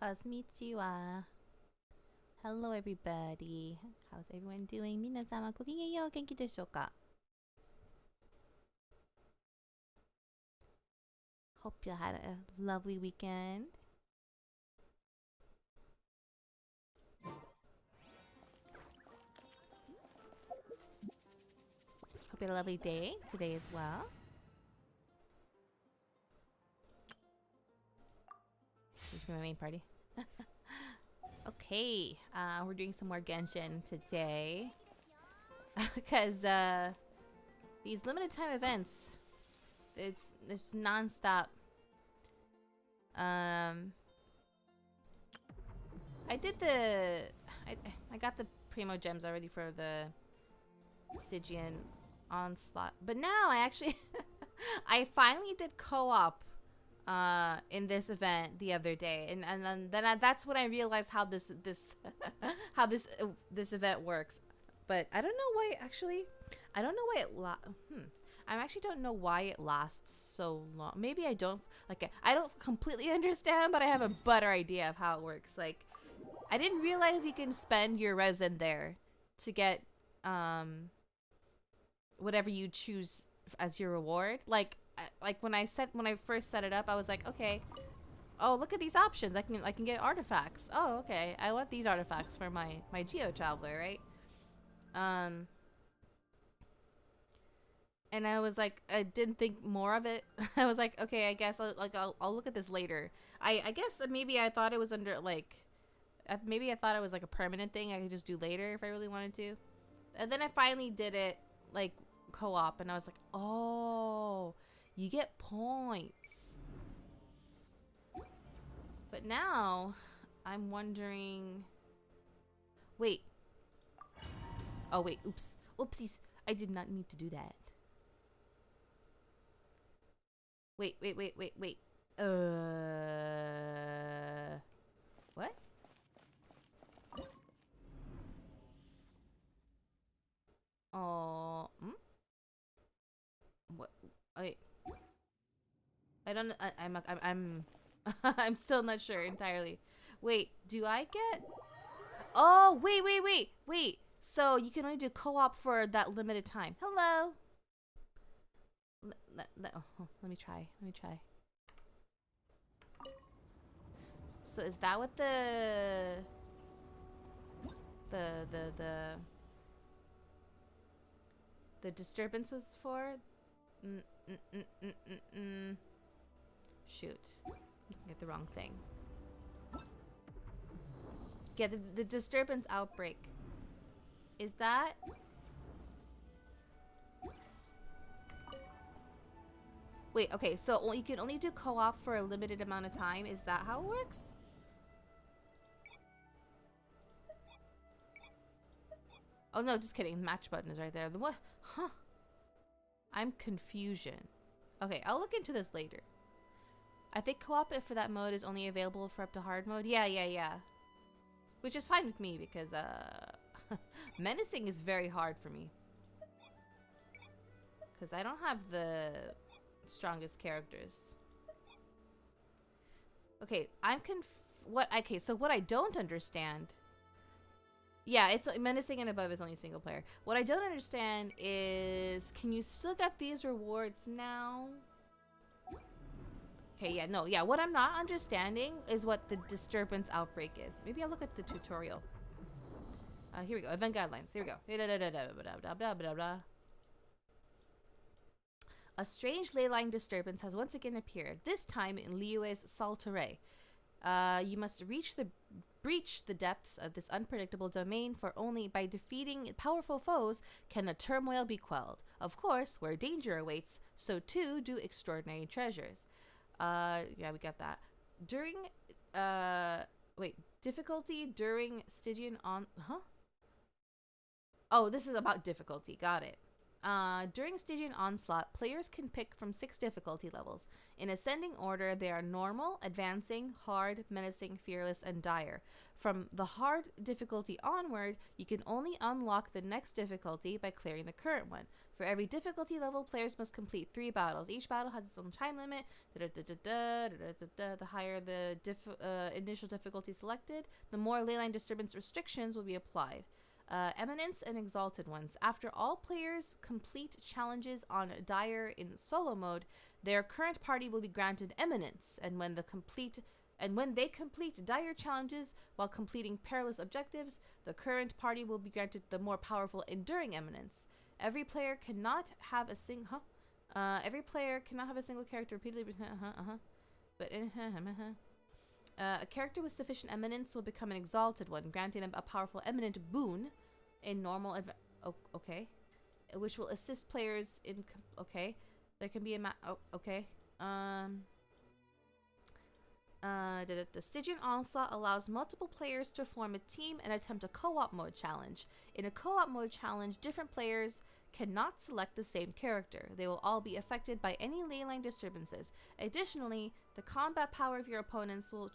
Konnichiwa. Hello everybody. How's everyone doing? 皆様ごきげんよう。元気でしょうか? Hope you had a lovely weekend. Hope you had a lovely day today as well. This is my main party. Okay, we're doing some more Genshin today. Because these limited time events, it's non-stop. I got the Primo gems already for the Stygian onslaught, but now I actually I finally did co-op in this event the other day, and then that's when I realized how this how this event works. But I don't know why. Actually, I don't know why it I actually don't know why it lasts so long. Maybe I don't completely understand, but I have a better idea of how it works. Like, I didn't realize you can spend your resin there to get whatever you choose as your reward. Like when I first set it up, I was like, okay, oh, look at these options. I can get artifacts. Oh, okay, I want these artifacts for my Geo Traveler, right? And I was like, I didn't think more of it. I was like, okay, I guess I'll look at this later. I guess maybe I thought it was under maybe I thought it was like a permanent thing I could just do later if I really wanted to. And then I finally did it like co-op, and I was like, oh, you get points. But now I'm wondering, wait. Oh wait, oops. Oopsies. I did not need to do that. Wait. What? Oh, what? Wait. I don't. I'm. I'm still not sure entirely. Wait. Do I get? Oh, wait. So you can only do co-op for that limited time. Hello. Let me try. So is that what the disturbance was for? Shoot, looking at the wrong thing. Yeah, the disturbance outbreak. Is that? Wait, okay, so you can only do co-op for a limited amount of time. Is that how it works? Oh no, just kidding. The match button is right there. The what? Huh. I'm confusion. Okay, I'll look into this later. I think co-op for that mode is only available for up to hard mode. Yeah. Which is fine with me because menacing is very hard for me. Because I don't have the strongest characters. Okay, okay, so what I don't understand. Yeah, it's menacing and above is only single player. What I don't understand is, can you still get these rewards now? Okay, yeah, what I'm not understanding is what the disturbance outbreak is. Maybe I'll look at the tutorial. Here we go, event guidelines, here we go. A strange ley line disturbance has once again appeared, this time in Liyue's Saltare. You must breach the depths of this unpredictable domain, for only by defeating powerful foes can the turmoil be quelled. Of course, where danger awaits, so too do extraordinary treasures. Yeah, we got that. During, difficulty during Stygian on, huh? Oh, this is about difficulty, got it. During Stygian Onslaught, players can pick from 6 difficulty levels. In ascending order, they are normal, advancing, hard, menacing, fearless, and dire. From the hard difficulty onward, you can only unlock the next difficulty by clearing the current one. For every difficulty level, players must complete 3 battles. Each battle has its own time limit. The higher the initial difficulty selected, the more leyline disturbance restrictions will be applied. Eminence and Exalted Ones. After all players complete challenges on Dire in solo mode, their current party will be granted Eminence, and when they complete Dire challenges while completing perilous objectives, the current party will be granted the more powerful Enduring Eminence. Every player cannot have a single character repeatedly. But a character with sufficient eminence will become an exalted one, granting a powerful eminent boon in normal okay, which will assist players in okay. There can be the Stygian Onslaught allows multiple players to form a team and attempt a co-op mode challenge. In a co-op mode challenge, different players cannot select the same character. They will all be affected by any leyline disturbances. Additionally, the combat power of your opponents will...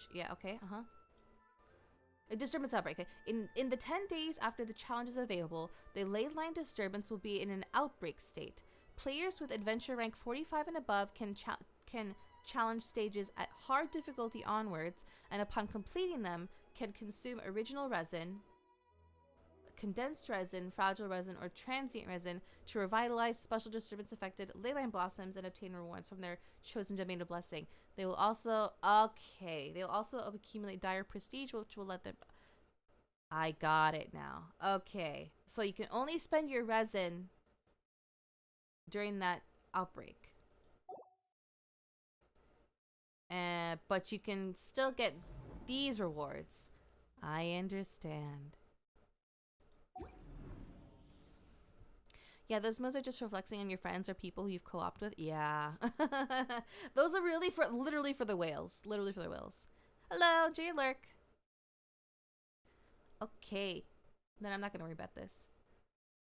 A disturbance outbreak. Okay. In the 10 days after the challenge is available, the leyline disturbance will be in an outbreak state. Players with adventure rank 45 and above can challenge stages at hard difficulty onwards, and upon completing them, can consume original resin, condensed resin, fragile resin, or transient resin to revitalize special disturbance affected leyline blossoms and obtain rewards from their chosen domain of blessing. They will also accumulate dire prestige, which will let them... I got it now. Okay. So you can only spend your resin during that outbreak. But you can still get these rewards. I understand. Yeah, those modes are just for flexing on your friends or people who you've co-opted with. Yeah. Those are really literally for the whales. Literally for the whales. Hello, J Lurk. Okay. Then I'm not going to worry about this.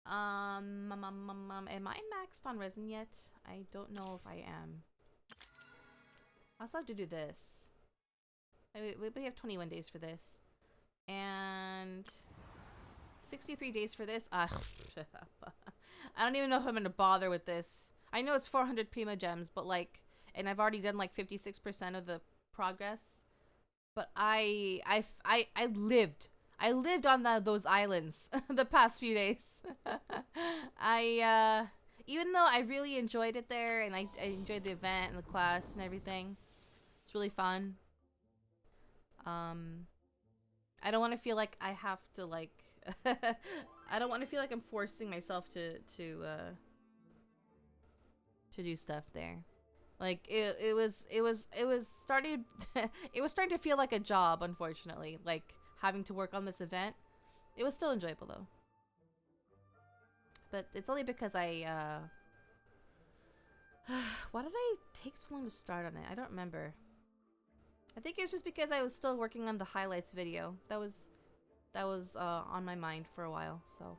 Am I maxed on resin yet? I don't know if I am. I also have to do this. We have 21 days for this. And 63 days for this. I don't even know if I'm gonna bother with this. I know it's 400 Prima Gems, but like, and I've already done like 56% of the progress. But I lived on those islands the past few days. Even though I really enjoyed it there, and I enjoyed the event and the quests and everything, it's really fun. I don't want to feel like I have to like. I don't want to feel like I'm forcing myself to do stuff there. Like it was starting it was starting to feel like a job, unfortunately, like having to work on this event. It was still enjoyable though. But it's only because why did I take so long to start on it? I don't remember. I think it's just because I was still working on the highlights video. That was on my mind for a while, so.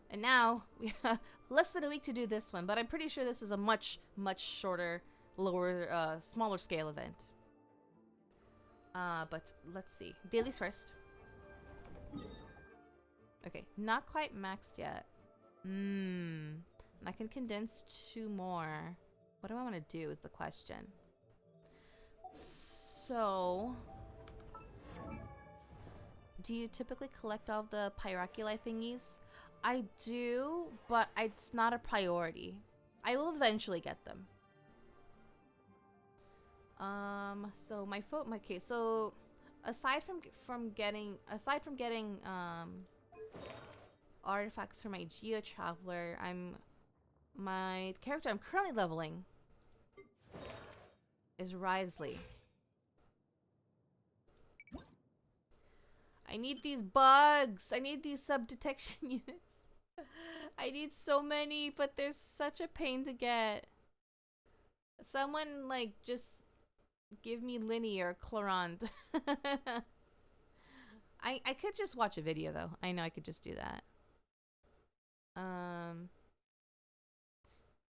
And now we have less than a week to do this one, but I'm pretty sure this is a much shorter, lower, smaller scale event. But let's see. Dailies first. Okay, not quite maxed yet. And I can condense 2 more. What do I want to do is the question. So, do you typically collect all the Pyroculi thingies? I do, but it's not a priority. I will eventually get them. So so aside from getting artifacts for my Geo Traveler, my character I'm currently leveling is Risley. I need these bugs. I need these sub-detection units. I need so many, but they're such a pain to get. Someone, like, just give me Linny or Clorant. I could just watch a video, though. I know I could just do that.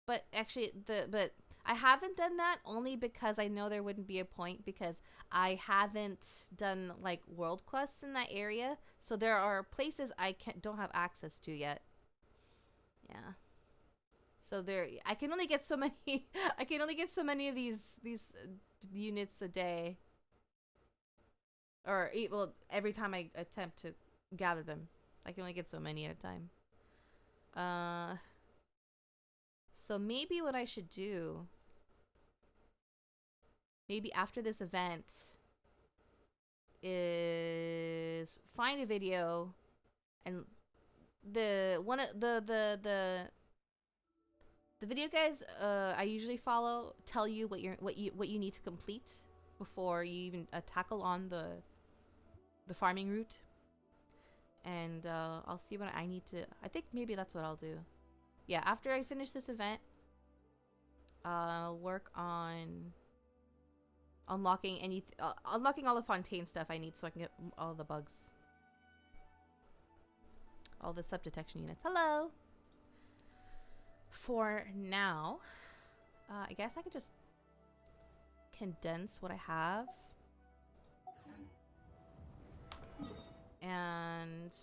But actually, but I haven't done that only because I know there wouldn't be a point because I haven't done like world quests in that area. So there are places I don't have access to yet. Yeah. So there, I can only get so many. I can only get so many of these units a day. Or well, every time I attempt to gather them, I can only get so many at a time. So maybe what I should do, maybe after this event, is find a video, and the video guys I usually follow tell you what you need to complete before you even tackle on the farming route, and I'll see what I need to. I think maybe that's what I'll do. Yeah, after I finish this event, I'll work on unlocking unlocking all the Fontaine stuff I need so I can get all the bugs. All the sub-detection units. Hello! For now, I guess I could just condense what I have. And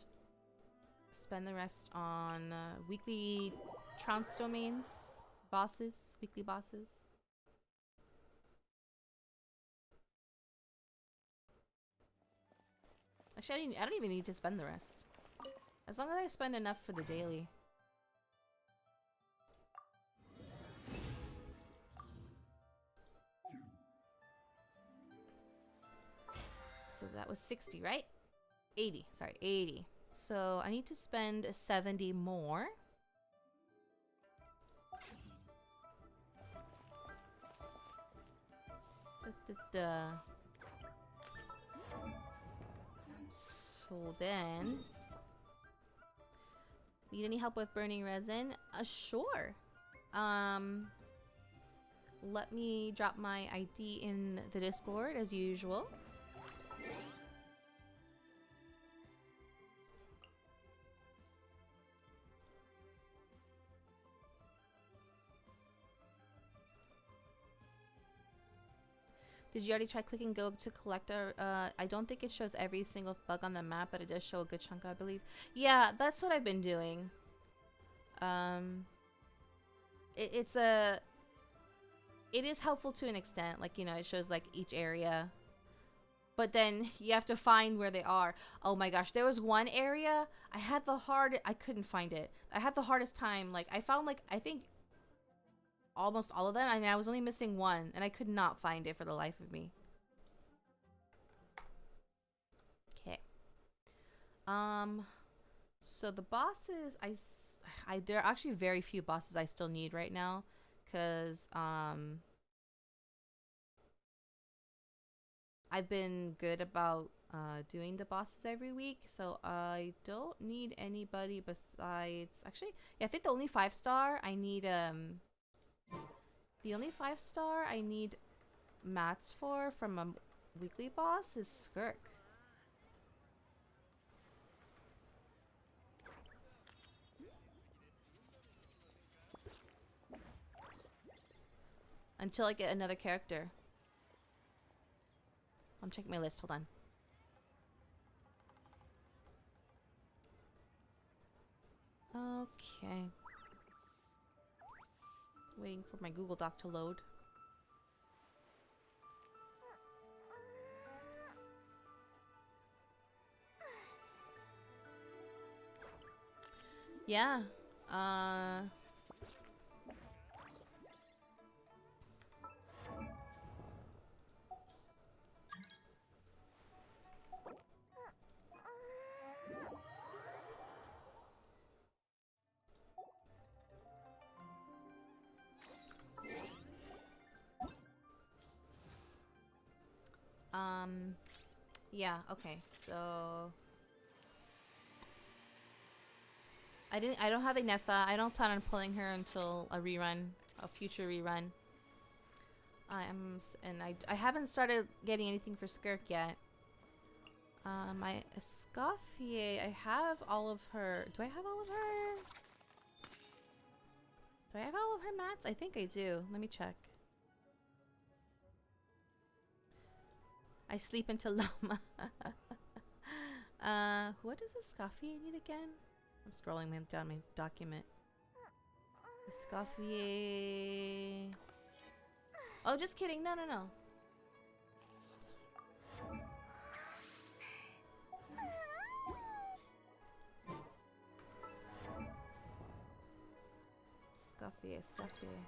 spend the rest on weekly trounce domains, bosses, weekly bosses. Actually, I don't even need to spend the rest. As long as I spend enough for the daily. So that was 60, right? 80, sorry, 80. So I need to spend 70 more. So then, need any help with burning resin? Sure. Let me drop my ID in the Discord as usual. Did you already try clicking go to collect I don't think it shows every single bug on the map, but it does show a good chunk, I believe. Yeah, that's what I've been doing. It is helpful to an extent. Like, you know, it shows like each area. But then you have to find where they are. Oh my gosh, there was one area I couldn't find it. I had the hardest time. Like, I found like, I think almost all of them, and I was only missing one, and I could not find it for the life of me. Okay. So the bosses, there are actually very few bosses I still need right now, because I've been good about doing the bosses every week, so I don't need anybody besides, actually, yeah, I think the only 5-star I need mats for from a weekly boss is Skirk. Until I get another character. I'm checking my list, hold on. Okay. Waiting for my Google Doc to load. Yeah. Yeah, okay, so I don't have Ignefa. I don't plan on pulling her until a future rerun. I haven't started getting anything for Skirk yet. My Escoffier, I have all of her. Do I have all of her? Do I have all of her mats? I think I do. Let me check. I sleep until Lama. What does Escoffier need again? I'm scrolling down my document. Escoffier. Oh, just kidding. No, no, no. Escoffier, Escoffier.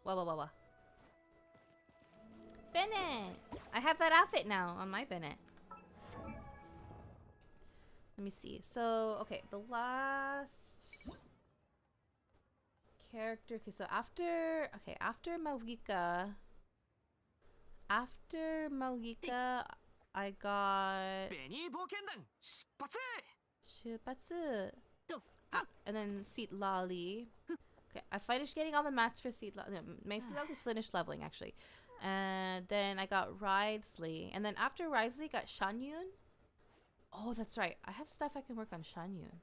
Whoa. Bennett! I have that outfit now on my Bennett. Let me see. So, okay, the last character. Okay, so after Malvika. After Malvika, I got Shupatsu. And then Seat Lali. Okay, I finished getting all the mats for Seat Lali. My Seat Lali's finished leveling, actually. And then I got Ridesley. And then after Ridesley, got Shanyun. Oh, that's right. I have stuff I can work on Shanyun.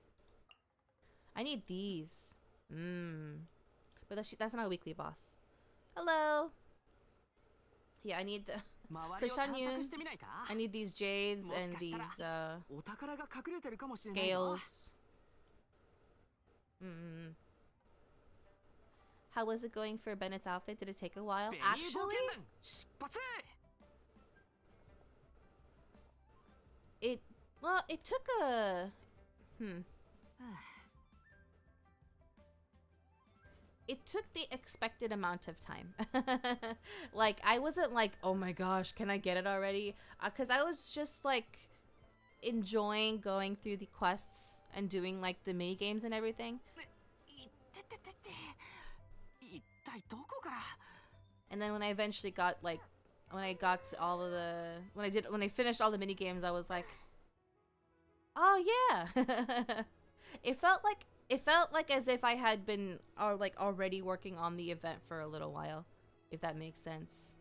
I need these. But that's not a weekly boss. Hello. Yeah, I need the... For Shanyun, I need these jades and these scales. How was it going for Bennett's outfit? Did it take a while? Actually, it took a... It took the expected amount of time. Like, I wasn't like, oh my gosh, can I get it already? Because I was just like enjoying going through the quests and doing like the mini games and everything. And then when I eventually got like, when I got to all of the, when I finished all the mini games, I was like, oh yeah. It felt like as if I had been already working on the event for a little while, if that makes sense.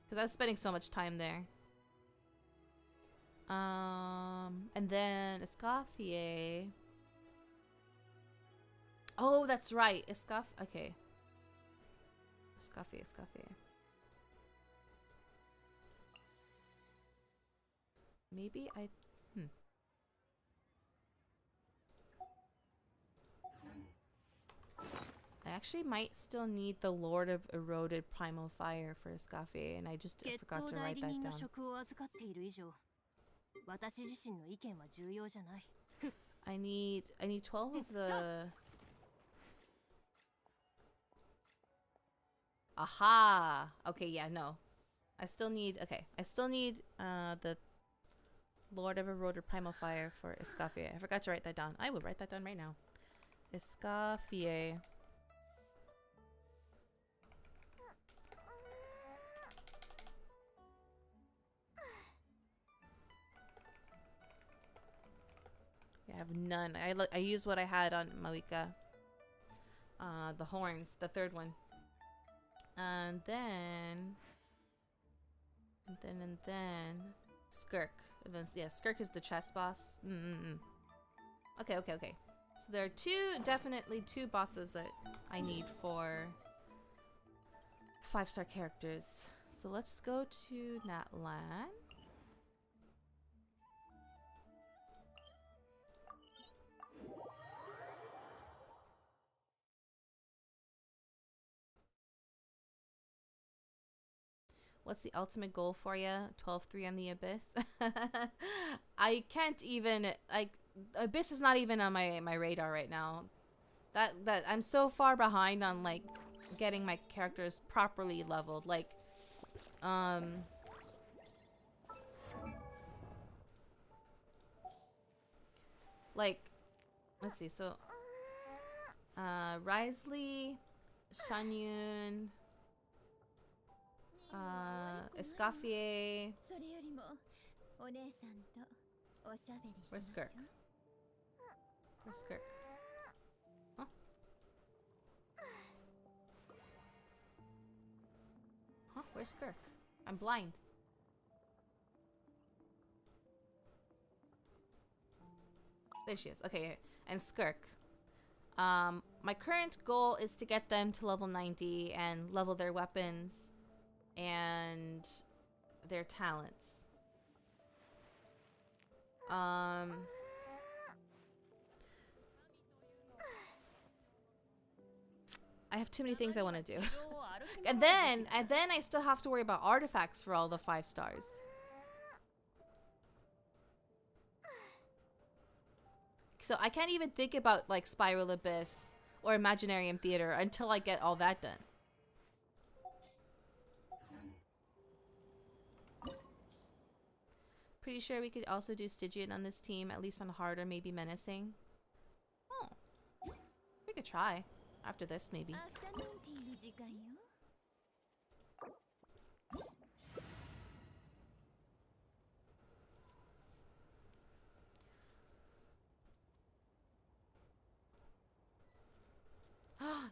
Because I was spending so much time there. And then Escoffier. Oh, that's right. Okay. Escoffier. Maybe I actually might still need the Lord of Eroded Primal Fire for Escoffier, and I just forgot to write that down. I need 12 of the... Aha! Okay, yeah, no. I still need the Lord of Eroded Primal Fire for Escoffier. I forgot to write that down. I will write that down right now. Escoffier. I have none. I used what I had on Malika. The horns, the third one. And then Skirk. And then yeah, Skirk is the chess boss. Okay. So there are definitely two bosses that I need for 5-star characters. So let's go to Natlan. What's the ultimate goal for you? 12-3 on the Abyss? I can't even, like, Abyss is not even on my radar right now. That I'm so far behind on, like, getting my characters properly leveled. Like, let's see, so, Risley, Shanyun, Escoffier. Where's Skirk? Huh? Where's Skirk? I'm blind. There she is. Okay, and Skirk. My current goal is to get them to level 90 and level their weapons and their talents. I have too many things I want to do. and then I still have to worry about artifacts for all the 5 stars. So I can't even think about like Spiral Abyss or Imaginarium Theater until I get all that done. Pretty sure we could also do Stygian on this team, at least on hard or maybe menacing. Oh, we could try after this maybe.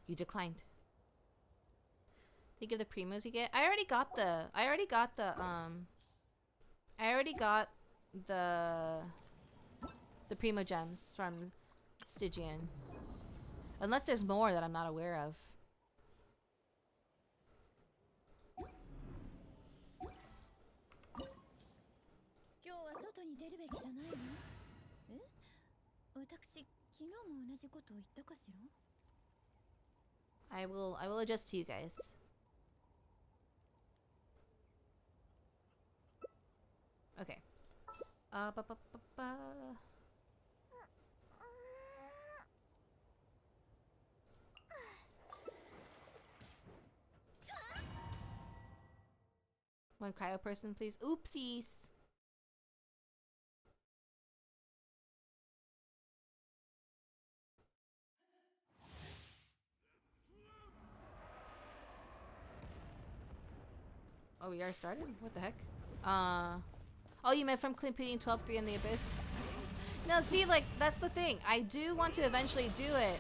You declined. Think of the primos you get. I already got the primo gems from Stygian. Unless there's more that I'm not aware of. I will adjust to you guys. Okay. One cryo person, please. Oopsies. Oh, we are started? What the heck? Oh, you meant from completing 12-3 in the Abyss? No, see, like, that's the thing. I do want to eventually do it.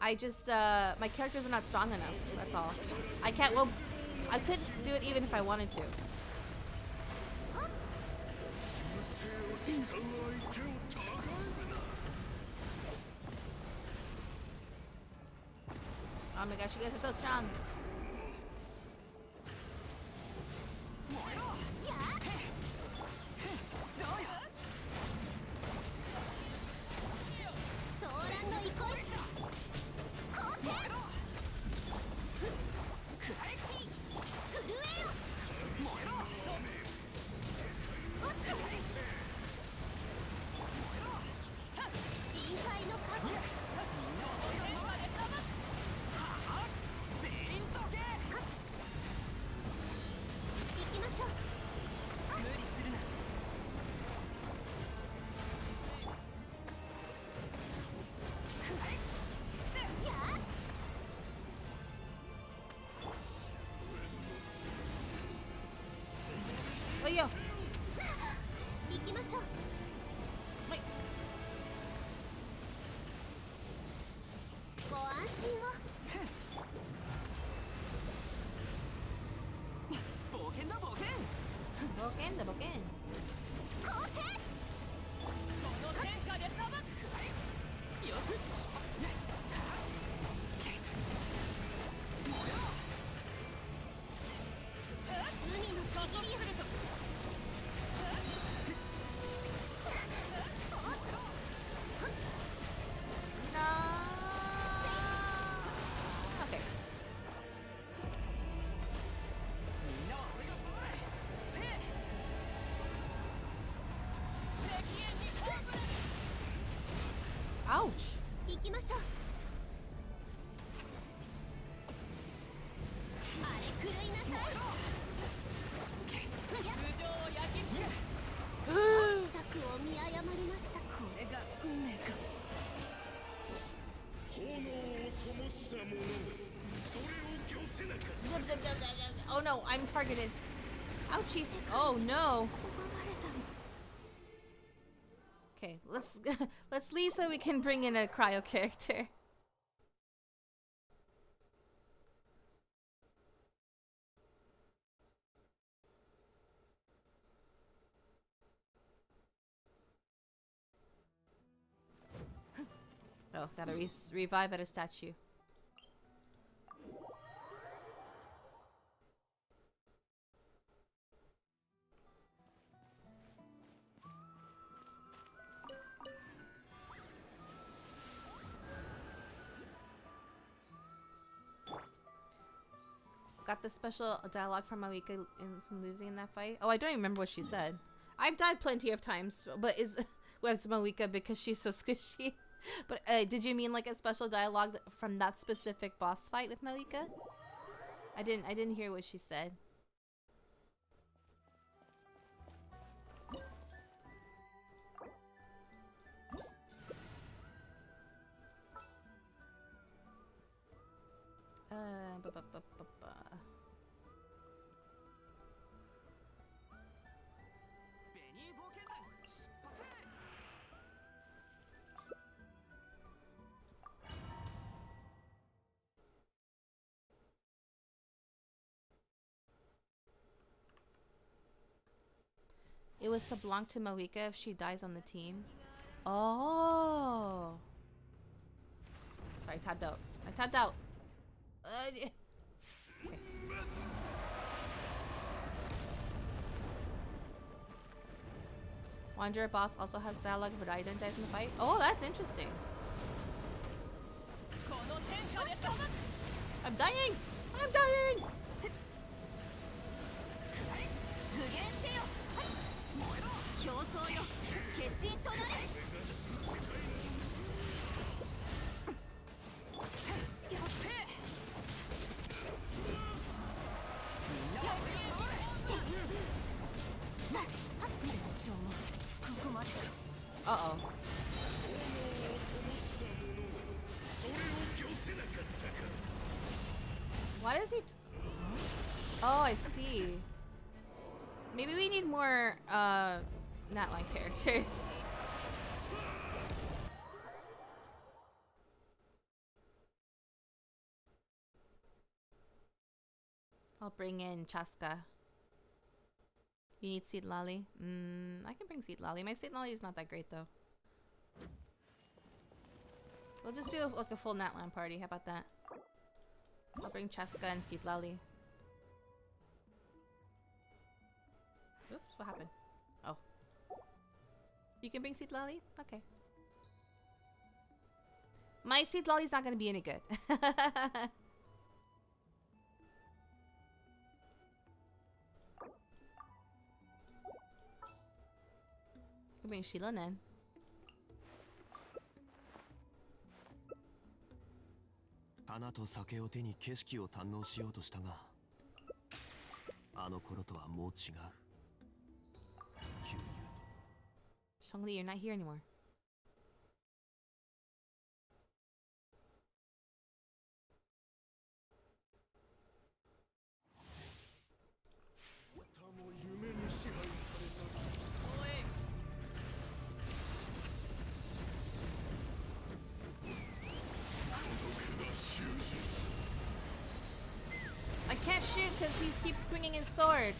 I just, my characters are not strong enough. That's all. I can't, well, I could do it even if I wanted to. Oh my gosh, you guys are so strong. Yo. Wait. Boken. Ouch. Oh no, I'm targeted. Ouchies. Oh no. Okay, let's leave so we can bring in a cryo character. Oh, gotta revive at a statue. Got the special dialogue from Mawika in losing in that fight. Oh, I don't even remember what she said. I've died plenty of times, but is with Mawika because she's so squishy. But did you mean like a special dialogue from that specific boss fight with Mawika? I didn't hear what she said. It was to belong to Mawika if she dies on the team. Oh. Sorry, I tabbed out. I tabbed out. Okay. Wanderer boss also has dialogue, but I didn't die in the fight. Oh, that's interesting. I'm dying! I'm dying! Uh-oh. What is he? Oh, I see. Maybe we need more, not like characters. I'll bring in Chaska. You need Seed Lolly? I can bring Seed Lolly. My Seed Lolly is not that great though. We'll just do like a full Natlan party. How about that? I'll bring Chaska and Seed Lolly. Oops, what happened? Oh. You can bring Seed Lolly? Okay. My Seed Lolly's not gonna be any good. You can bring Sheila in. Hana to sake o te ni keshiki o tannou shiyou to shita ga, ano koro to wa mou chigau. Shangli, you're not here anymore. I can't shoot because he keeps swinging his sword.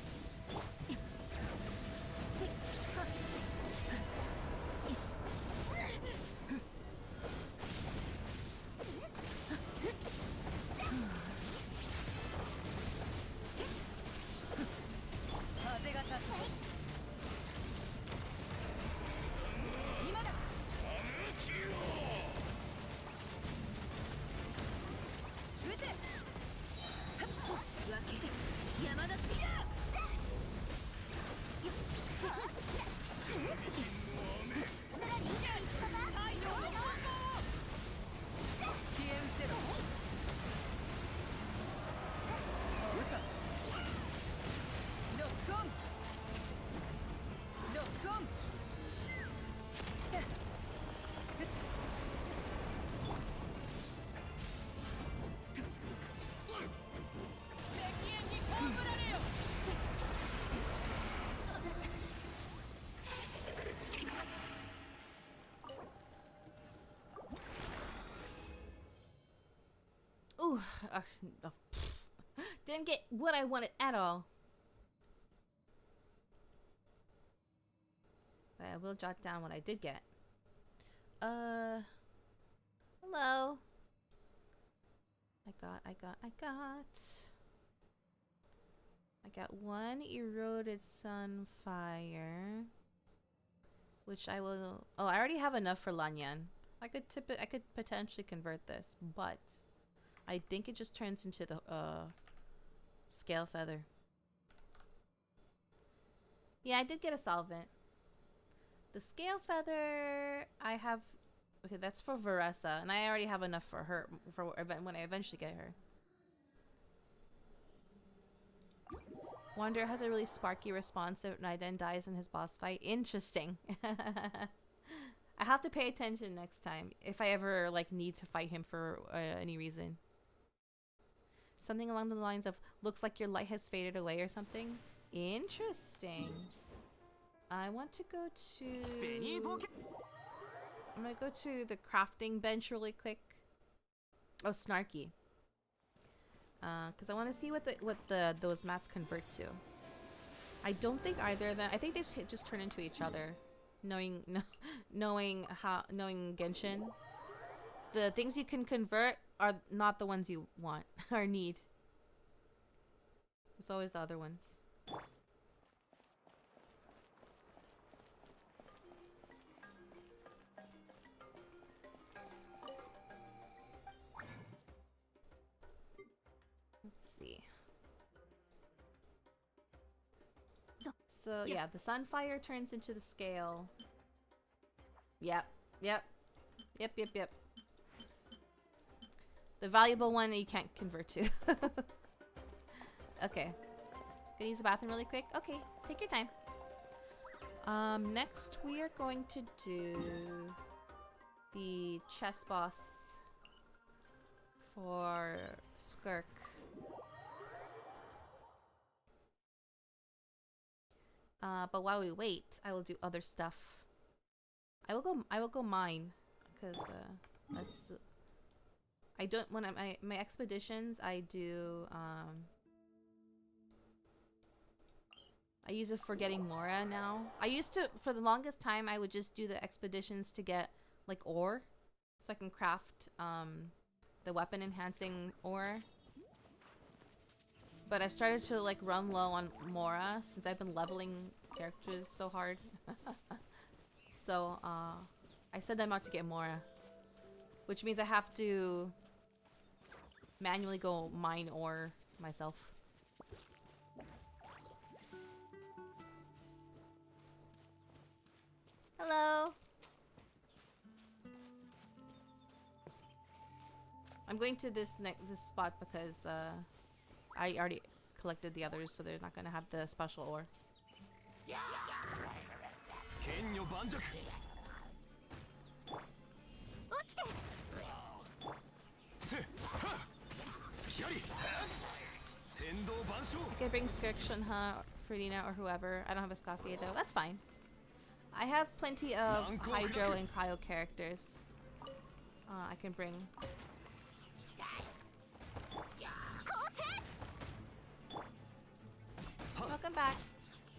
Ooh, didn't get what I wanted at all. But I will jot down what I did get. Hello. I got one eroded sunfire, which I will. Oh, I already have enough for Lanyan. I could potentially convert this, but I think it just turns into the scale feather. Yeah, I did get a solvent. The scale feather I have. Okay, that's for Veressa, and I already have enough for her for when I eventually get her. Wanderer has a really sparky response if Naiden dies in his boss fight. Interesting. I have to pay attention next time if I ever like need to fight him for any reason. Something along the lines of looks like your light has faded away or something. Interesting. I want to go to. I'm gonna go to the crafting bench really quick. Oh, Snarky. Because I want to see what those mats convert to. I don't think either of them. I think they just turn into each other. Knowing Genshin, the things you can convert are not the ones you want or need. It's always the other ones. So yeah, the sunfire turns into the scale. Yep. The valuable one that you can't convert to. Okay. Gonna use the bathroom really quick. Okay, take your time. Next we are going to do the chess boss for Skirk. But while we wait, I will do other stuff. I will go mine, because that's. I don't when my expeditions. I do I use it for getting Mora now. I used to for the longest time. I would just do the expeditions to get like ore, so I can craft the weapon enhancing ore. But I've started to like run low on Mora since I've been leveling characters so hard. So I send them out to get Mora, which means I have to manually go mine ore myself. Hello. I'm going to this spot because I already collected the others, so they're not gonna have the special ore. I can bring Skirk, Shunha, Fredina, or whoever. I don't have a Scoffy though. That's fine. I have plenty of Hydro and Cryo characters. I can bring. Welcome back.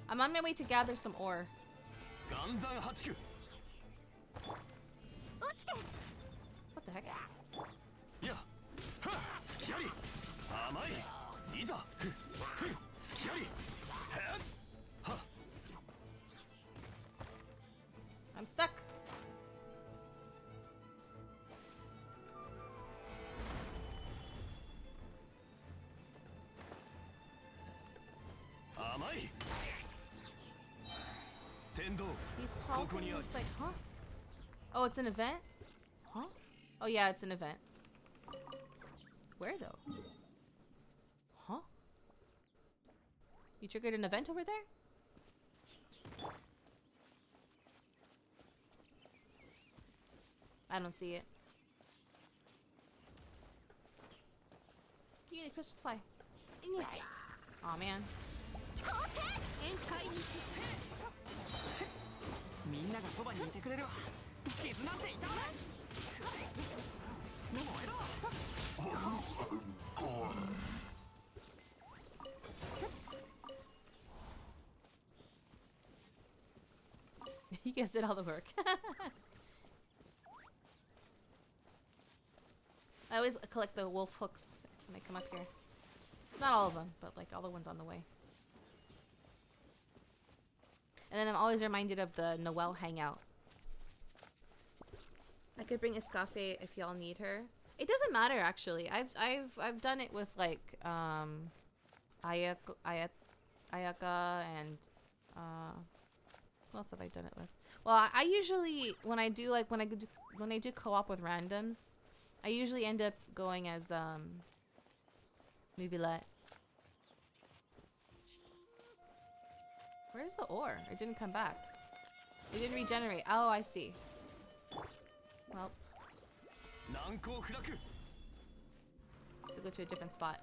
I'm on my way to gather some ore. What the heck? I'm stuck. These tall things, like, huh? Oh, it's an event? Huh? Oh yeah, it's an event. Where though? Huh? You triggered an event over there? I don't see it. Give me the crystal fly. Aw, man. You guys did all the work. I always collect the wolf hooks when I come up here. Not all of them, but like all the ones on the way. And then I'm always reminded of the Noelle hangout. I could bring Escafe if y'all need her. It doesn't matter actually. I've done it with like Ayaka and who else have I done it with? Well, I usually when I do co-op with randoms, I usually end up going as Nuvilette. Where's the ore? It didn't come back. It didn't regenerate. Oh, I see. Well, to go to a different spot.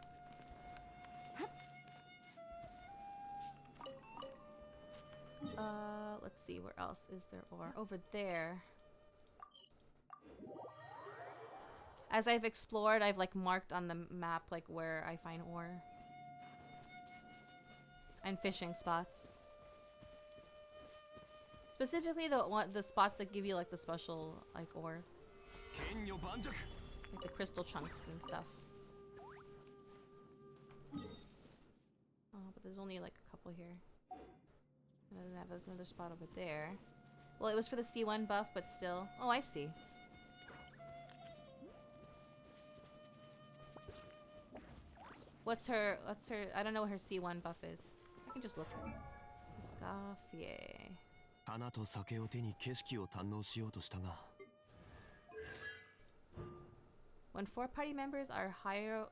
Let's see, where else is there ore? Over there. As I've explored, I've like marked on the map like where I find ore. And fishing spots. Specifically the spots that give you like the special like ore. Like the crystal chunks and stuff. Oh, but there's only like a couple here. And then I have another spot over there. Well, it was for the C1 buff, but still. Oh, I see. What's her, I don't know what her C1 buff is. I can just look. Escaffier. When 4 party members are hydro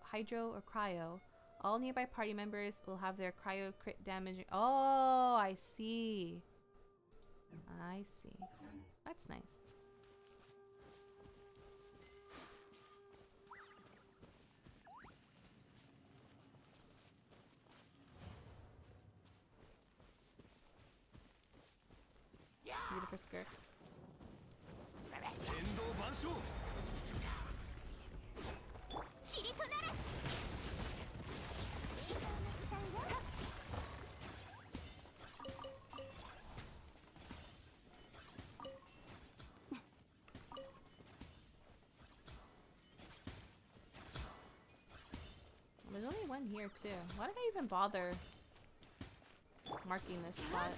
or cryo, all nearby party members will have their cryo crit damage. Oh, I see. I see. That's nice. Beautiful skirt. There's only one here too. Why did I even bother marking this spot?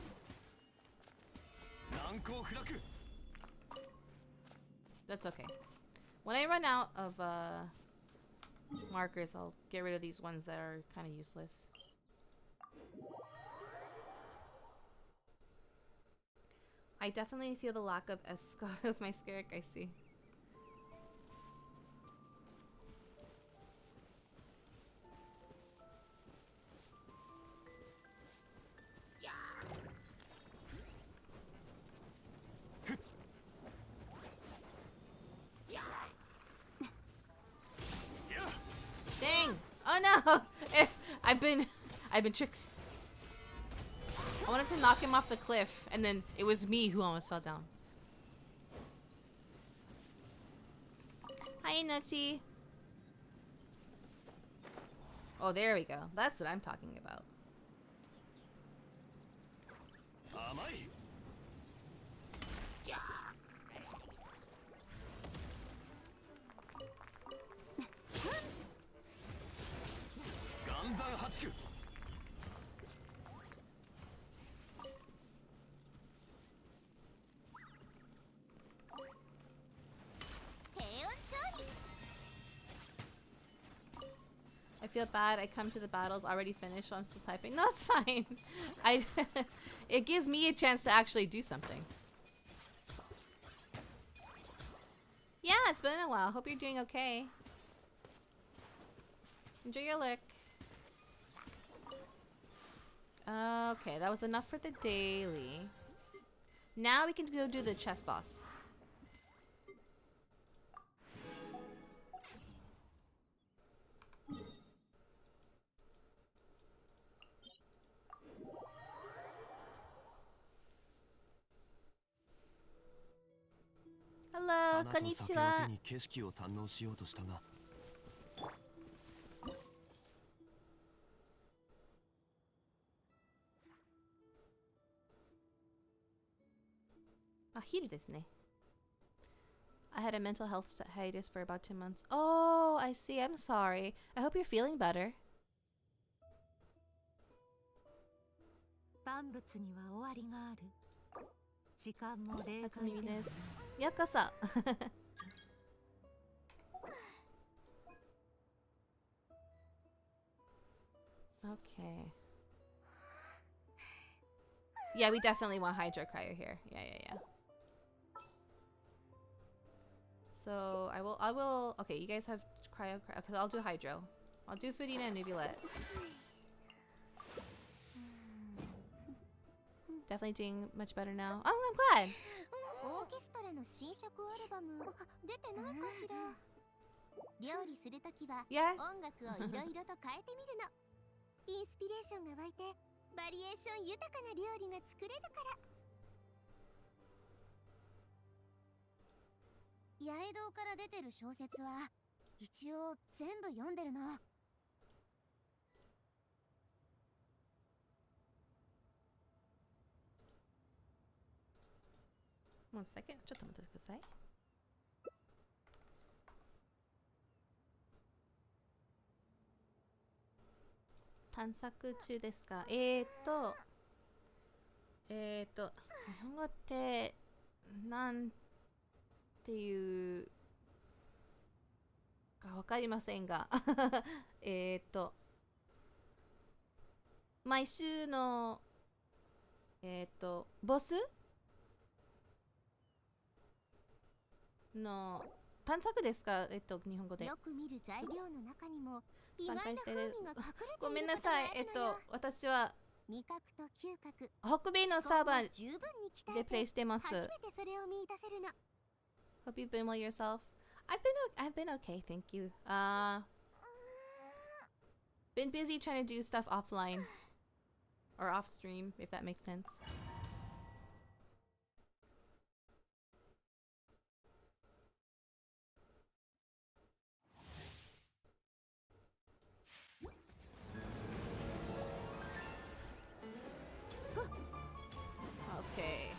That's okay. When I run out of markers, I'll get rid of these ones that are kind of useless. I definitely feel the lack of Esca with my Scarrick, I see. Oh no! I've been tricked. I wanted to knock him off the cliff, and then it was me who almost fell down. Hi, Nutty. Oh, there we go. That's what I'm talking about. I feel bad. I come to the battles already finished, so I'm still typing. No, it's fine. It gives me a chance to actually do something. Yeah, it's been a while. Hope you're doing okay. Enjoy your lick. Okay, that was enough for the daily. Now we can go do the chess boss. Hello, konnichiwa. I had a mental health hiatus for about 2 months. Oh, I see. I'm sorry. I hope you're feeling better. 万物には終わりがある。時間も霊初界耳です。ようこそ。Okay. Yeah, we definitely want Hydro Cryo here. Yeah. So I will. Okay, you guys have Cryo. Okay, I'll do Hydro. I'll do Fudina and Nubulet. Definitely doing much better now. Oh, I'm glad. オーケストラの新作アルバム出てないかしら。料理するときは Yeah. 音楽をいろいろと変えてみるの。インスピレーションが湧いてバリエーション豊かな料理が作れるから。八重堂から出てる小説は一応全部読んでるの。One second. ちょっと待ってください。探索中ですか？日本語ってなんていうかわかりませんが毎週のボスの探索ですか？日本語で。よく見る材料の中にも意参外な加してる。風味が隠れているごめんなことがさい。あるのよ。私は味覚と嗅覚、北米のサーバー十分に鍛でえてプレイしてます。初めてそれを見出せるの。 Hope you've been well yourself. I've been okay, thank you. Been busy trying to do stuff offline or off stream, if that makes sense. Okay.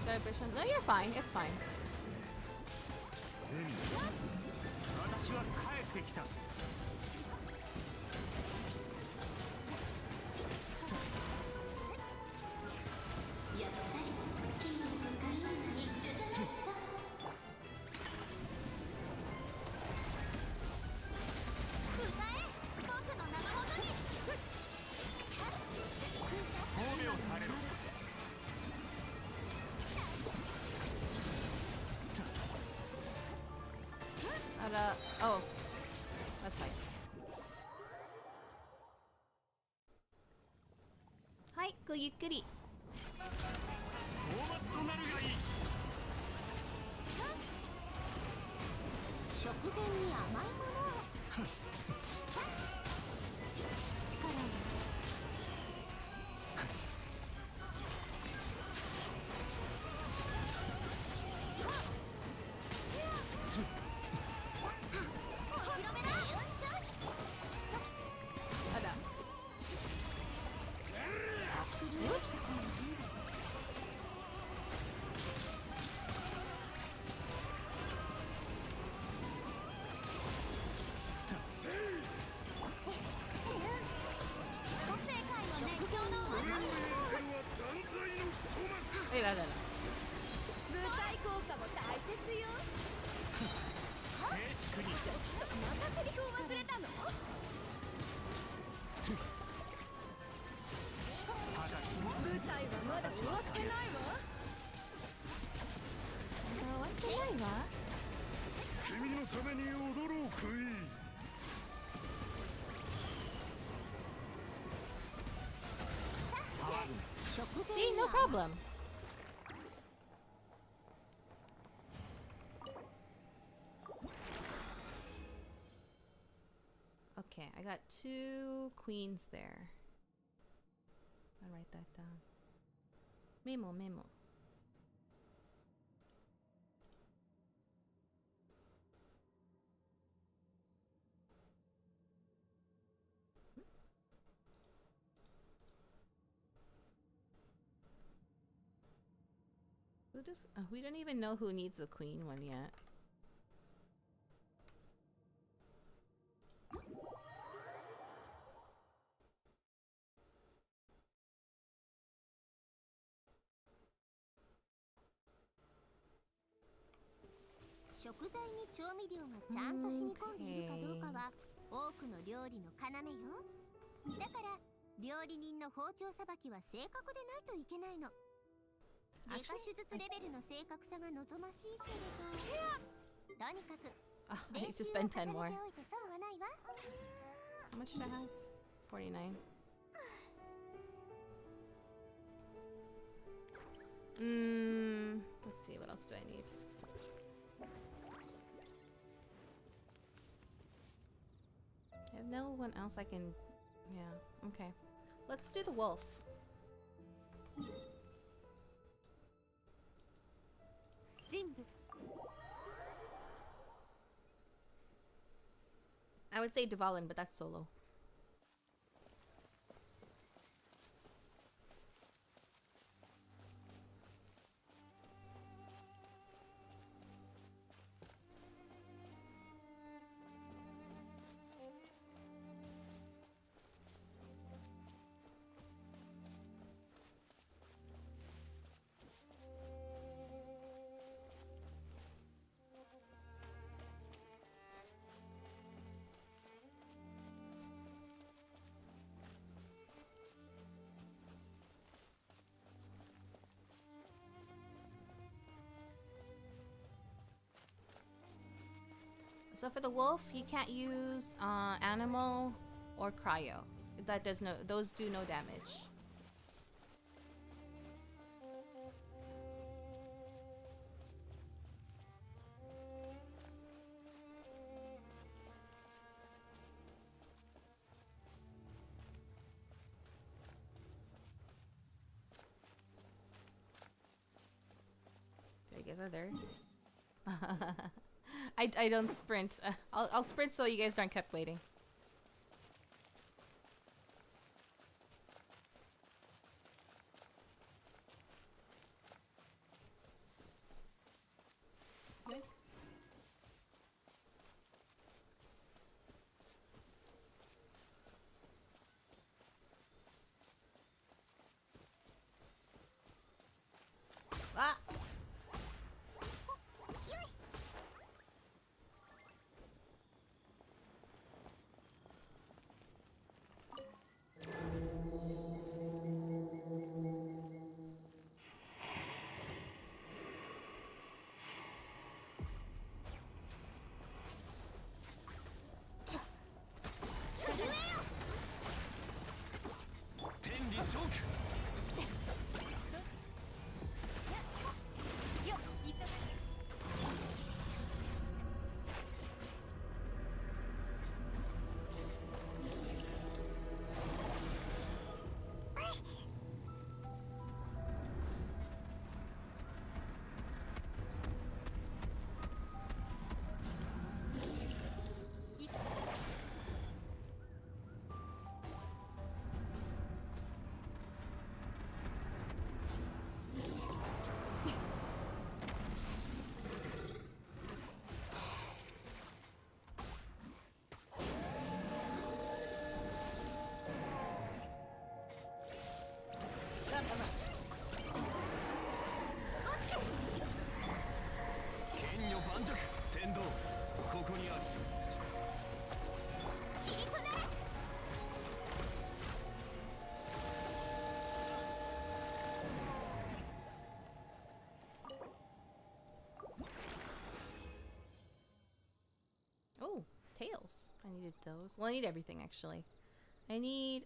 Celebration. No, you're fine. It's fine. 私は帰ってきた。やっぱり気分がいいの一緒じゃないか。歌え、僕の名のもとに。褒めを垂れろ。Oh, that's fine. Hi, ごゆっくり。討伐となるがいい。食前に甘いものを。力を。えららら。舞台効果も大切よ。静粛に。またセリフを忘れたの？舞台はまだ終わってないわ。終わってないわ。君のために踊ろうクイーン。See, no problem. Okay, I got 2 queens there. I'll write that down. Memo, memo. Who does? We don't even know who needs a queen one yet. I need to spend 10 more. How much did I have? 49. Let's see, what else do I need? I have no one else I can... Yeah, okay. Let's do the wolf. I would say Dvalin, but that's solo. So for the wolf, you can't use animal or cryo. That does no; those do no damage. So you guys are there. I don't sprint. I'll sprint so you guys aren't kept waiting. Good. Ah! Oh, tails. I needed those. Well, I need everything actually. I need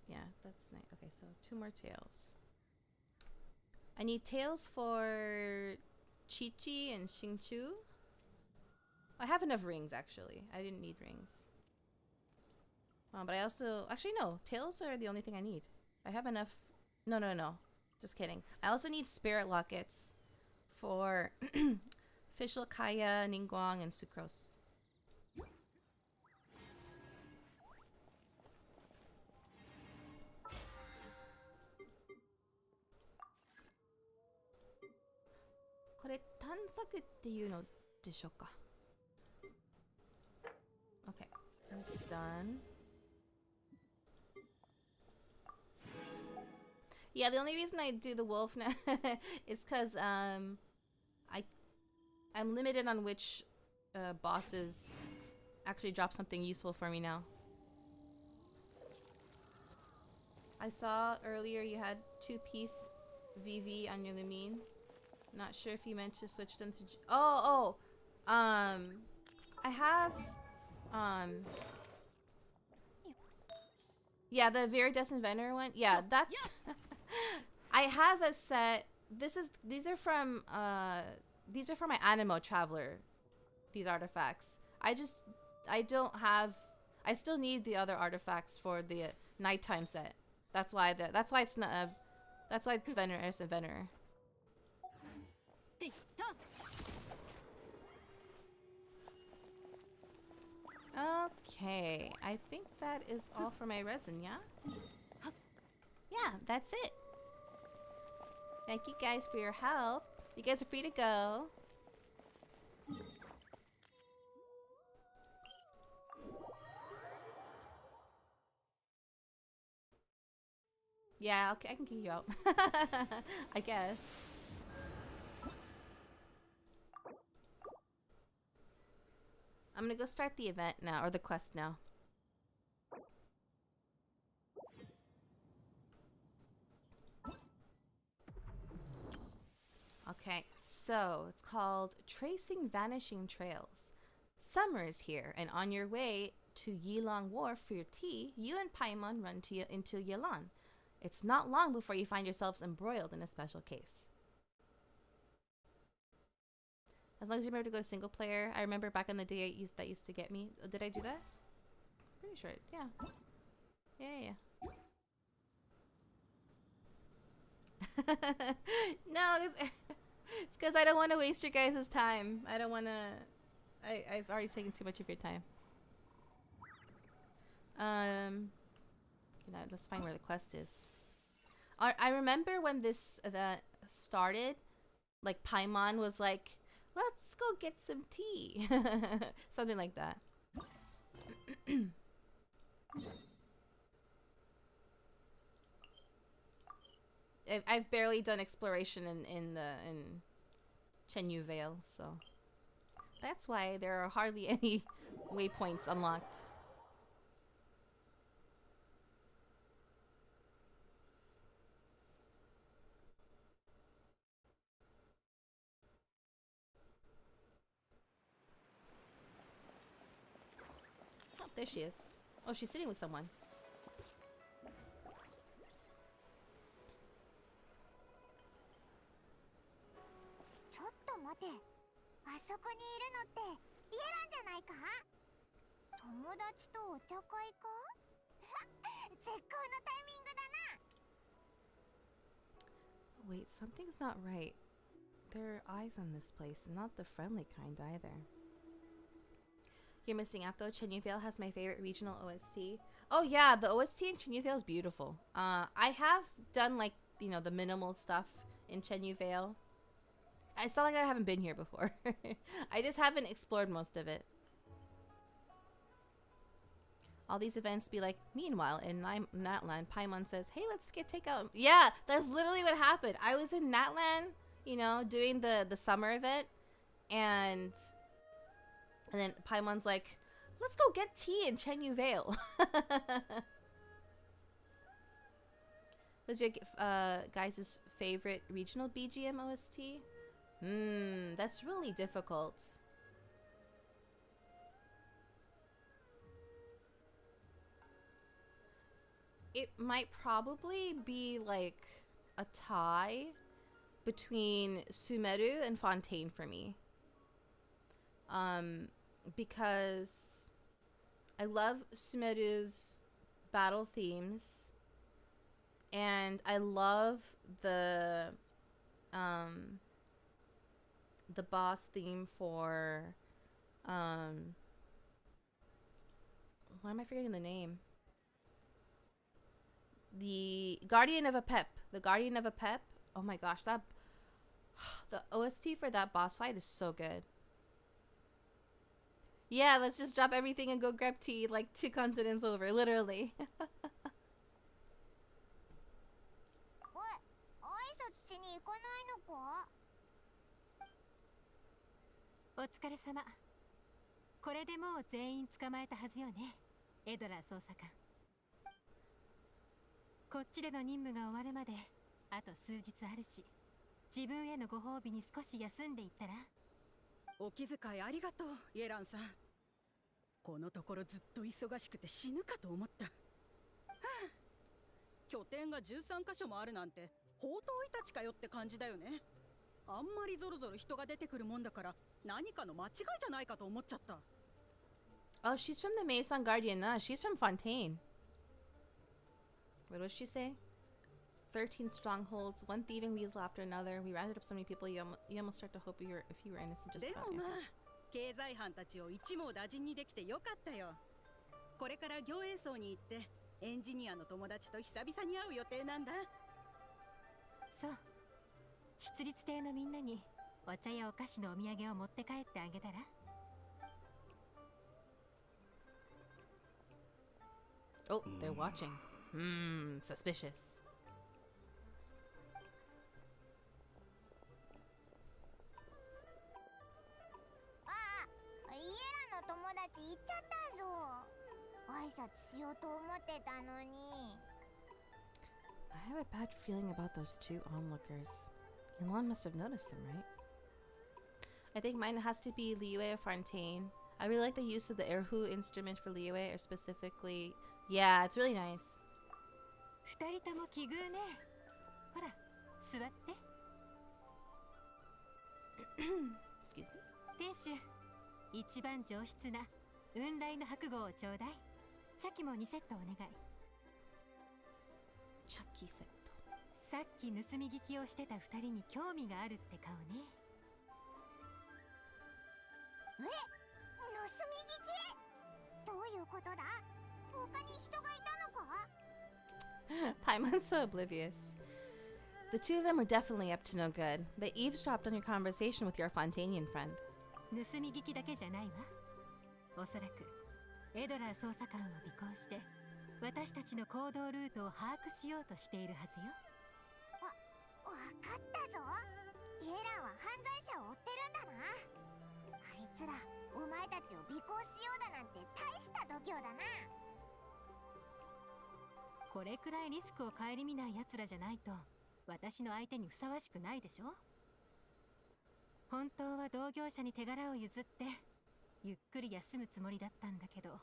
yeah, that's nice. Okay, so 2 more tails. I need tails for Chi-Chi and Xingqiu. I have enough rings actually. I didn't need rings. But I also actually no, tails are the only thing I need. I have enough. No. Just kidding. I also need spirit lockets for Official Kaya, Ningguang, and Sucrose. これ探索っていうのでしょうか。Okay, that's done. Yeah, the only reason I do the wolf now is because I'm limited on which bosses actually drop something useful for me now. I saw earlier you had 2-piece VV on your Lumine. Not sure if you meant to switch them to I have yeah, the Viridescent Vener one. Yeah, that's I have a set. These are from my Animo Traveler. These artifacts. I still need the other artifacts for the nighttime set. That's why it's Vener and Vener. Okay, I think that is all for my resin, yeah? Yeah, that's it. Thank you guys for your help. You guys are free to go. Yeah, okay, I can kick you out. I guess. I'm gonna go start the event now, or the quest now. Okay, so it's called Tracing Vanishing Trails. Summer is here, and on your way to Yelan Wharf for your tea, you and Paimon run into Yelan. It's not long before you find yourselves embroiled in a special case. As long as you remember to go to single player. I remember back in the day that used to get me. Did I do that? Pretty sure. Yeah. Yeah. No, it's because I don't want to waste your guys' time. I don't want to... I've already taken too much of your time. Let's find where the quest is. I remember when this event started, like Paimon was like, let's go get some tea. Something like that. I've barely done exploration in Chenyu Vale, so that's why there are hardly any waypoints unlocked. Oh, there she is. Oh, she's sitting with someone. Wait, something's not right. There are eyes on this place, and not the friendly kind either. You're missing out though. Chenyu Vale has my favorite regional OST. Oh yeah, the OST in Chenyu Vale is beautiful. I have done like, you know, the minimal stuff in Chenyu Vale. It's not like I haven't been here before. I just haven't explored most of it. All these events be like, meanwhile, in Natlan, Paimon says, hey, let's get takeout. Yeah, that's literally what happened. I was in Natlan, you know, doing the summer event, and then Paimon's like, let's go get tea in Chenyu Vale. What's your guys' favorite regional BGM OST? That's really difficult. It might probably be like a tie between Sumeru and Fontaine for me. Because I love Sumeru's battle themes, and I love the boss theme for why am I forgetting the name? The Guardian of a Pep. The Guardian of a Pep. Oh my gosh, that The OST for that boss fight is so good. Yeah, let's just drop everything and go grab tea like 2 continents over, literally. おい、挨拶しに行かないのか？お疲れ様。これでもう全員捕まえたはずよね、エドラー捜査官。こっちでの任務が終わるまであと数日あるし、自分へのご褒美に少し休んでいったら。お気遣いありがとう、イエランさん。このところずっと忙しくて死ぬかと思った。はあ、拠点が13カ所もあるなんて放蕩いたちかよって感じだよね。あんまりゾロゾロ人が出てくるもんだから何かの間違いじゃないかと思っちゃった。 Oh, she's from the Maison Guardian. She's from Fontaine. What does she say? 13 strongholds, one thieving weasel after another. We rounded up so many people, you almost start to hope if you were innocent just で about も it. まあ経済班たちを一網打尽にできてよかったよ。これから行演奏に行ってエンジニアの友達と久々に会う予定なんだ。そう、出立亭のみんなにお茶やお菓子のお土産を持って帰ってあげたら。Oh, they're watching. Suspicious. あ、イエラの友達行っちゃったぞ。挨拶しようと思ってたのに。I have a bad feeling about those 2 onlookers. Yelan must have noticed them, right? I think mine has to be Liyue or Fontaine. I really like the use of the erhu instrument for Liyue, or specifically... Yeah, it's really nice. 二人とも奇遇ね。ほら、座って。Excuse me. 店主、一番上質な雲来の白毫をちょうだい。茶器も2セットお願い。Chucky set. さっき盗み聞きをしてた二人に興味があるって顔ね。え？盗み聞き？どういうことだ？他に人がいたのか？ Paimon's so oblivious. The 2 of them were definitely up to no good. They eavesdropped on your conversation with your Fontainian friend. 盗み聞きだけじゃないわ。おそらくエドラー捜査官を尾行して私たちの行動ルートを把握しようとしているはずよ。わかったぞ。イエランは犯罪者を追ってるんだな。あいつらお前たちを尾行しようだなんて大した度胸だな。これくらいリスクを顧みない奴らじゃないと私の相手にふさわしくないでしょ。本当は同業者に手柄を譲ってゆっくり休むつもりだったんだけど。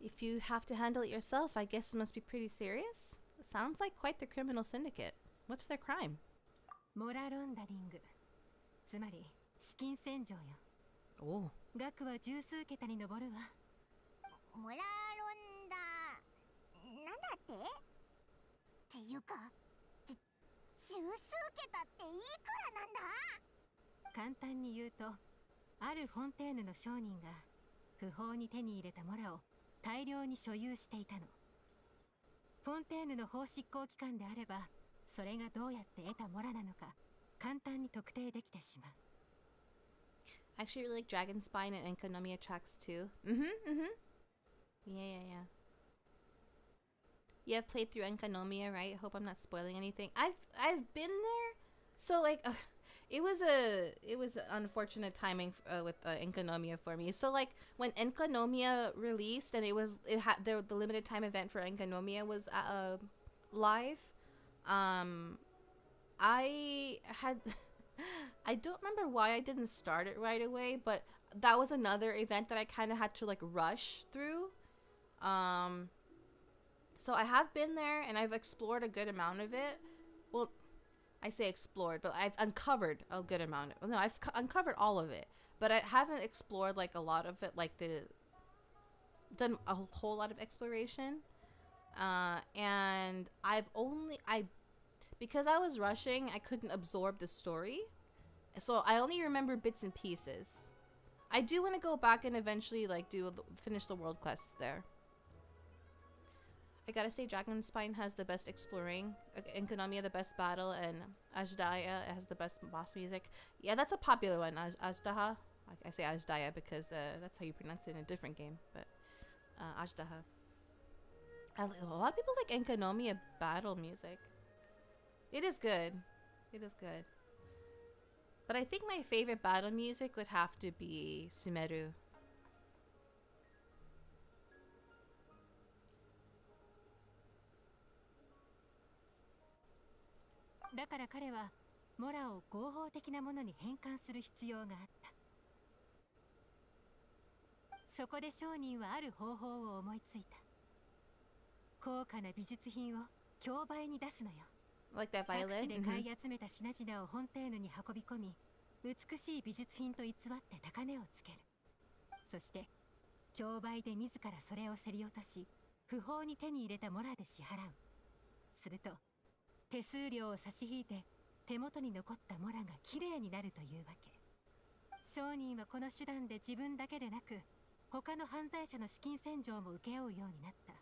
If you have to handle it yourself, I guess it must be pretty serious. It sounds like quite the criminal syndicate. What's their crime? モラロンダリング、つまり資金洗浄よ。Oh. 額は十数桁に上るわ。モラロンダなんだってっていうか十数桁っていくらなんだ？簡単に言うと、あるフォンテーヌの商人が不法に手に入れたモラを大量に所有していたの。フォンテーヌの法執行機関であればそれがどうやって得たモラなのか簡単に特定できてしまう。I actually really like Dragon Spine and Enkanomiya tracks too. Yeah. You have played through Enkanomiya, right? Hope I'm not spoiling anything. I've been there. So like it was unfortunate timing with Enkanomiya for me. So like when Enkanomiya released and the limited time event for Enkanomiya was live, I don't remember why I didn't start it right away, but that was another event that I kind of had to like rush through. So I have been there and I've explored a good amount of it. Well, I say explored, but I've uncovered a good amount of it. No, I've uncovered all of it, but I haven't explored like a lot of it, like done a whole lot of exploration. And because I was rushing, I couldn't absorb the story. So I only remember bits and pieces. I do want to go back and eventually like finish the world quests there. I gotta say, Dragon Spine has the best exploring, Enkonomiya the best battle, and Ajdaya has the best boss music. Yeah, that's a popular one. Ajdaha. I say Ajdaya because that's how you pronounce it in a different game. But Ajdaha. A lot of people like Enkonomiya battle music. It is good. It is good. But I think my favorite battle music would have to be Sumeru. だから彼はモラを合法的なものに変換する必要があった。そこで商人はある方法を思いついた。高価な美術品を競売に出すのよ。Like that 各 violin? 地で買い集めた品々をフォンテーヌに運び込み、美しい美術品と偽って高値をつける。そして競売で自らそれを競り落とし、不法に手に入れたモラで支払う。すると手数料を差し引いて手元に残ったモラがきれいになるというわけ。商人はこの手段で自分だけでなく他の犯罪者の資金洗浄も請け負うようになった。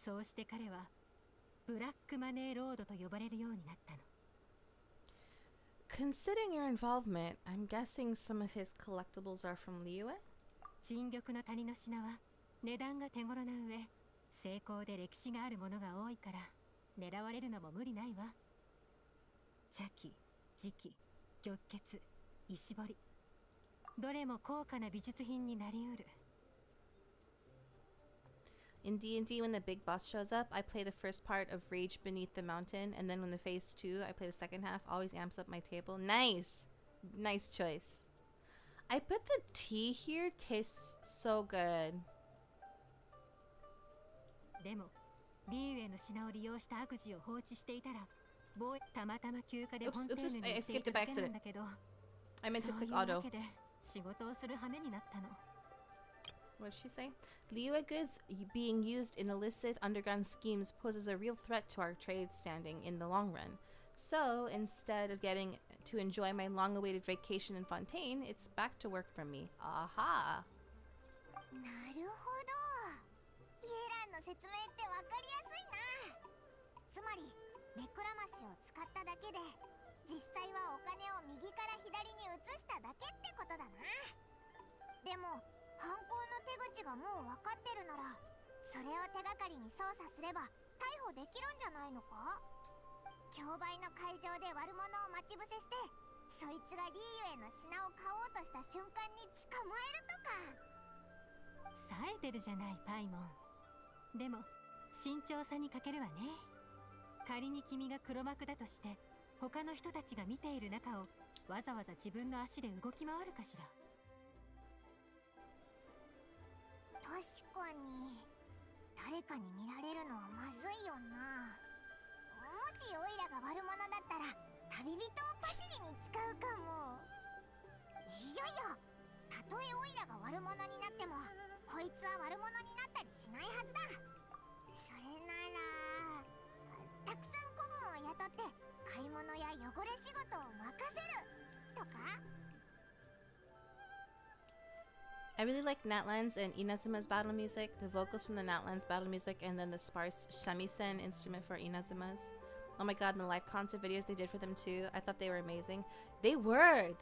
そうして彼はブラックマネーロードと呼ばれるようになったの。Considering your involvement, I'm guessing some of his collectibles are from Liyue? 陳玉の谷の品は値段が手頃な上、精巧で歴史があるものが多いから狙われるのも無理ないわ。茶器、磁器、玉血、石彫り、どれも高価な美術品になりうる。In D&D, when the big boss shows up, I play the first part of Rage Beneath the Mountain, and then when the phase 2, I play the second half. Always amps up my table. Nice! Nice choice. I bet the tea here tastes so good. でも、リーウェイの品を利用した悪事を放置していたら、たまたま休暇で本店に行っていただけなんだけど、 I meant to そう click いうわ auto. けで仕事をする羽目になったの。What did she say? Liyue goods being used in illicit underground schemes poses a real threat to our trade standing in the long run. So, instead of getting to enjoy my long-awaited vacation in Fontaine, it's back to work for me. Aha! なるほど。イエランの説明ってわかりやすいな。つまり目くらましを使っただけで実際はお金を右から左に移しただけってことだな。でも犯行の手口がもう分かってるなら、それを手がかりに捜査すれば逮捕できるんじゃないのか。競売の会場で悪者を待ち伏せして、そいつがリーユへの品を買おうとした瞬間に捕まえるとか。冴えてるじゃないパイモン。でも慎重さに欠けるわね。仮に君が黒幕だとして他の人たちが見ている中をわざわざ自分の足で動き回るかしら。確かに誰かに見られるのはまずいよな。もしオイラが悪者だったら旅人をパシリに使うかも。いやいや、たとえオイラが悪者になってもこいつは悪者になったりしないはずだ。それならたくさん子分を雇って買い物や汚れ仕事を任せるとか。I really like Natlan's and Inazuma's battle music, the vocals from the Natlan's battle music, and then the sparse shamisen instrument for Inazuma's. Oh my god, and the live concert videos they did for them too. I thought they were amazing. They were.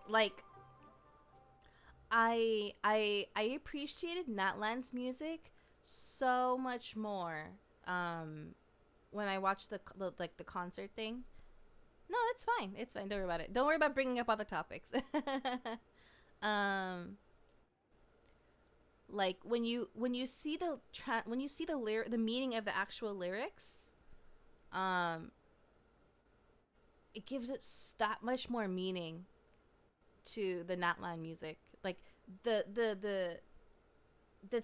Like, I appreciated Natlan's music so much more when I watched the concert thing. No, it's fine. It's fine. Don't worry about it. Don't worry about bringing up other topics. Like when you see the meaning of the actual lyrics, it gives it that much more meaning to the Natlan music. Like the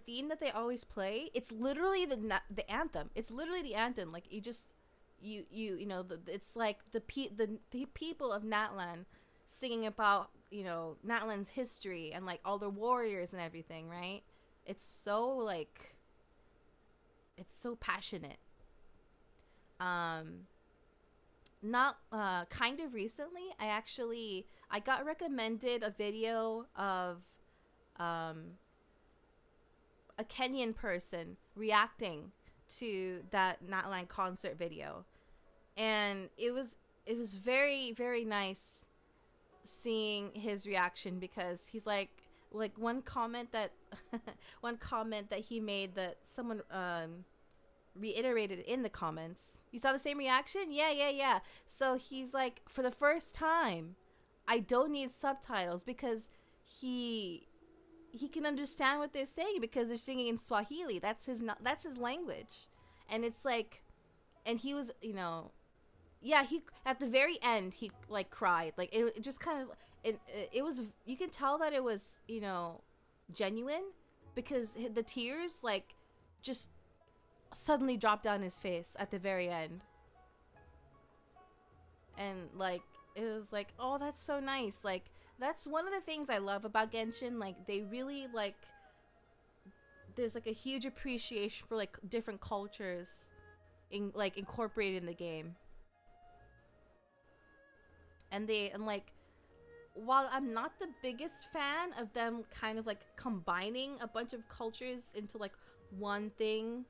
theme that they always play, it's literally the anthem. It's literally the anthem. Like it's like the people of Natlan singing about, Natlan's history and like all the warriors and everything, right? It's so passionate. Not kind of recently, I got recommended a video of a Kenyan person reacting to that Natlan concert video, and it was very, very nice seeing his reaction, because he's like one comment that he made that someone reiterated in the comments. You saw the same reaction? Yeah. So he's like, for the first time, I don't need subtitles, because he can understand what they're saying, because they're singing in Swahili. That's his language. And it's like, and he was, he at the very end, he like cried. Like it just kind of, it was, you can tell that it was, genuine, because the tears like just suddenly dropped down his face at the very end. And like, it was like, oh, that's so nice. Like, that's one of the things I love about Genshin. Like, they really like, there's like a huge appreciation for like different cultures incorporated in the game. And like, while I'm not the biggest fan of them kind of like combining a bunch of cultures into like one thing,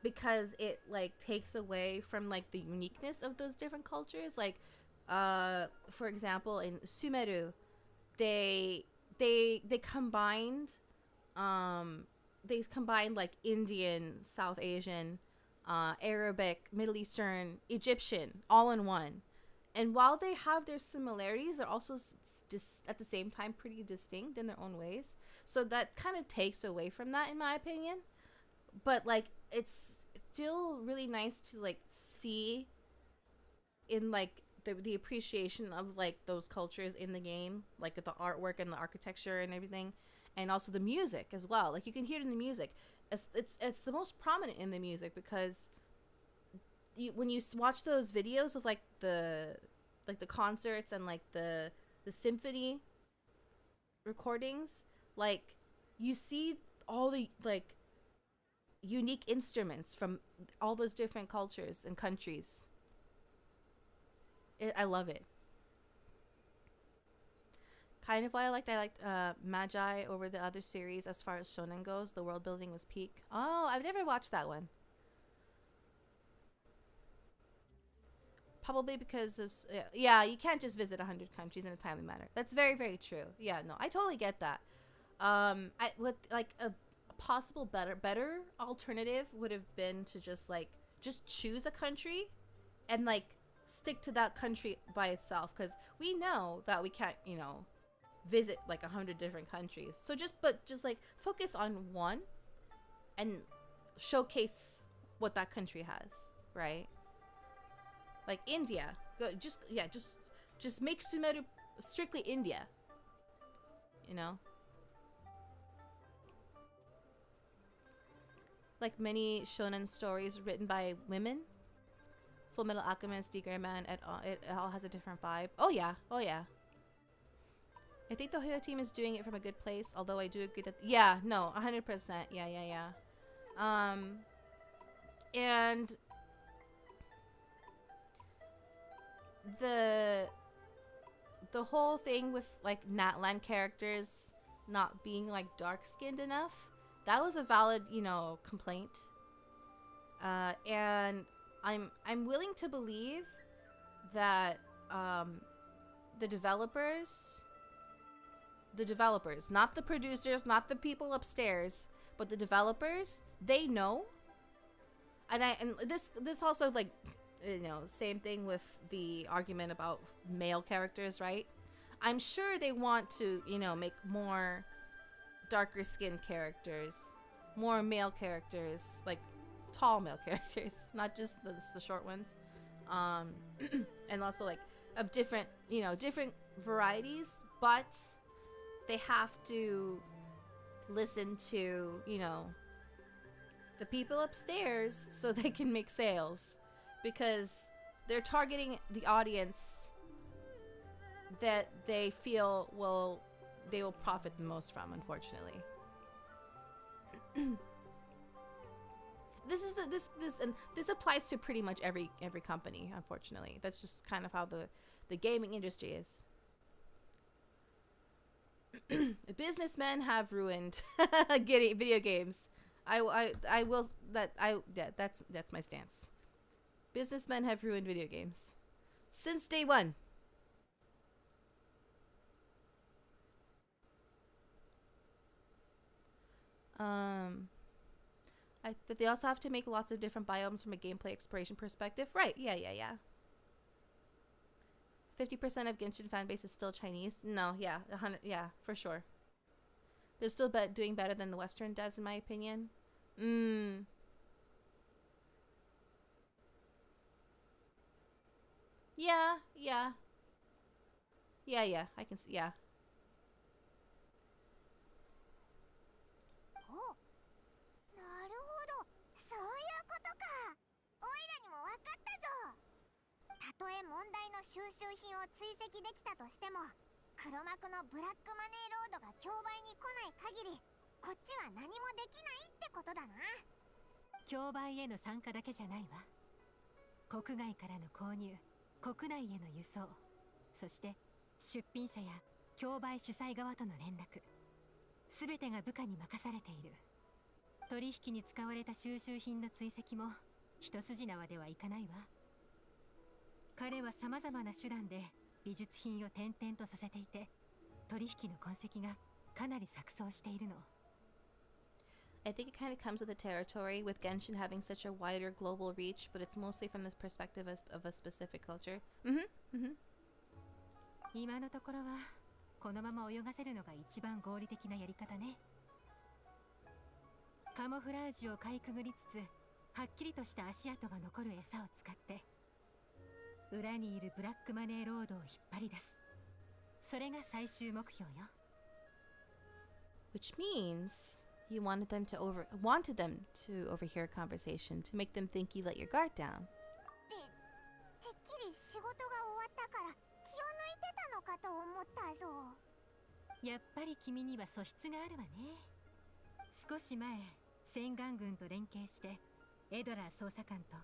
because it like takes away from like the uniqueness of those different cultures. Like, for example, in Sumeru, they combined like Indian, South Asian, Arabic, Middle Eastern, Egyptian all in one. And while they have their similarities, they're also at the same time pretty distinct in their own ways. So that kind of takes away from that, in my opinion. But like, it's still really nice to like see in like the appreciation of like those cultures in the game, like with the artwork and the architecture and everything, and also the music as well. Like, you can hear it in the music. It's the most prominent in the music, because when you watch those videos of like the concerts and like the symphony recordings, like you see all the like unique instruments from all those different cultures and countries. I love it. Kind of why I liked Magi over the other series as far as shonen goes. The world building was peak. Oh, I've never watched that one. Probably because of, you can't just visit 100 countries in a timely manner. That's very, very true. Yeah, no, I totally get that. With like a possible better alternative would have been to just choose a country and like stick to that country by itself, because we know that we can't, visit like 100 different countries. So just like focus on one and showcase what that country has, right? Like India, just make Sumeru strictly India, Like many shonen stories written by women, Full Metal Alchemist, D-Gray-man, it all has a different vibe. Oh yeah. I think the Hoyo team is doing it from a good place, although I do agree that 100%. Yeah. And the whole thing with like Natlan characters not being like dark-skinned enough, that was a valid, complaint. And I'm willing to believe that the developers, not the producers, not the people upstairs, but the developers, they know. And this also, like, same thing with the argument about male characters, right? I'm sure they want to, make more darker skinned characters, more male characters, like tall male characters, not just the short ones, and also like of different varieties, but they have to listen to the people upstairs so they can make sales, because they're targeting the audience that they feel they will profit the most from, unfortunately. This applies to pretty much every company, unfortunately. That's just kind of how the gaming industry is. businessmen have ruined video games. I will that's my stance. Businessmen have ruined video games since day one. But they also have to make lots of different biomes from a gameplay exploration perspective. Right, yeah. 50% of Genshin fanbase is still Chinese. No, yeah, 100, yeah, for sure. They're still doing better than the Western devs, in my opinion. Yeah. I can see, yeah. なるほど、そういうことか。おいらにも分かったぞ。たとえ問題の収集品を追跡できたとしても、黒幕のブラックマネーロードが競売に来ない限り、こっちは何もできないってことだな。競売への参加だけじゃないわ。国外からの購入、国内への輸送、そして出品者や競売主催側との連絡、すべてが部下に任されている。取引に使われた収集品の追跡も一筋縄ではいかないわ。彼は様々な手段で美術品を転々とさせていて、取引の痕跡がかなり錯綜しているの。I think it kind of comes with the territory, with Genshin having such a wider global reach, but it's mostly from the perspective of a specific culture. 今のところはこのまま泳がせるのが一番合理的なやり方ね。カモフラージュをかいくぐりつつ、はっきりとした足跡が残る餌を使って裏にいるブラックマネーロードを引っ張り出す。それが最終目標よ。Which means you wanted them to overhear a conversation to make them think you let your guard down. てっきり仕事が終わったから気を抜いてたのかと思ったぞ。やっぱり君には素質があるわね。少し前、洗顔軍と連携してエドラー捜査官と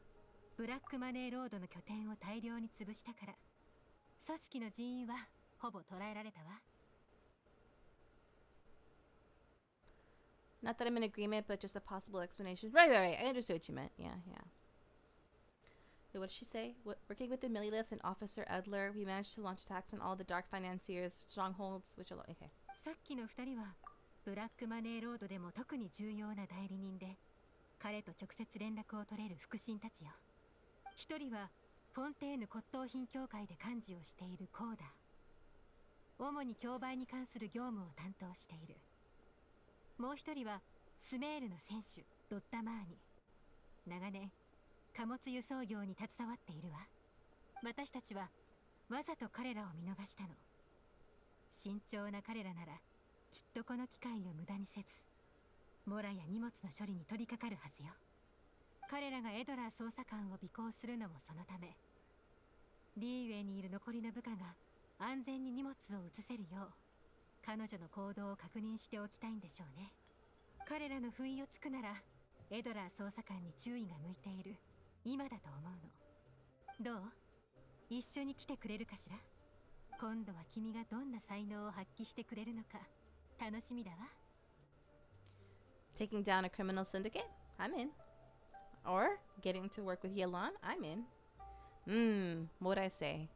ブラックマネーロードの拠点を大量に潰したから、組織の人員はほぼ捕らえられたわ。Not that I'm in agreement, but just a possible explanation. Right. I understood what you meant. Yeah. Wait, what did she say? Working with the Millilith and Officer Edler, we managed to launch attacks on all the dark financiers' strongholds, which okay. さっきの2人はブラックマネーロードでも特に重要な代理人で、彼と直接連絡を取れる腹心たちよ。1人はフォンテーヌ骨董品協会で幹事をしているコーダー。主に競売に関する業務を担当している。もう1人はスメールの選手ドッタマーニ。長年貨物輸送業に携わっているわ。私たちはわざと彼らを見逃したの。慎重な彼らならきっとこの機会を無駄にせず、モラや荷物の処理に取り掛かるはずよ。彼らがエドラー捜査官を尾行するのもそのため。リーウェイにいる残りの部下が安全に荷物を移せるよう、彼女の行動を確認しておきたいんでしょうね。彼らの不意をつくならエドラー捜査官に注意が向いている今だと思うの。どう？一緒に来てくれるかしら？今度は君がどんな才能を発揮してくれるのか楽しみだわ。Taking down a criminal syndicate? I'm in. Or getting to work with Yelan? I'm in. What'd I say?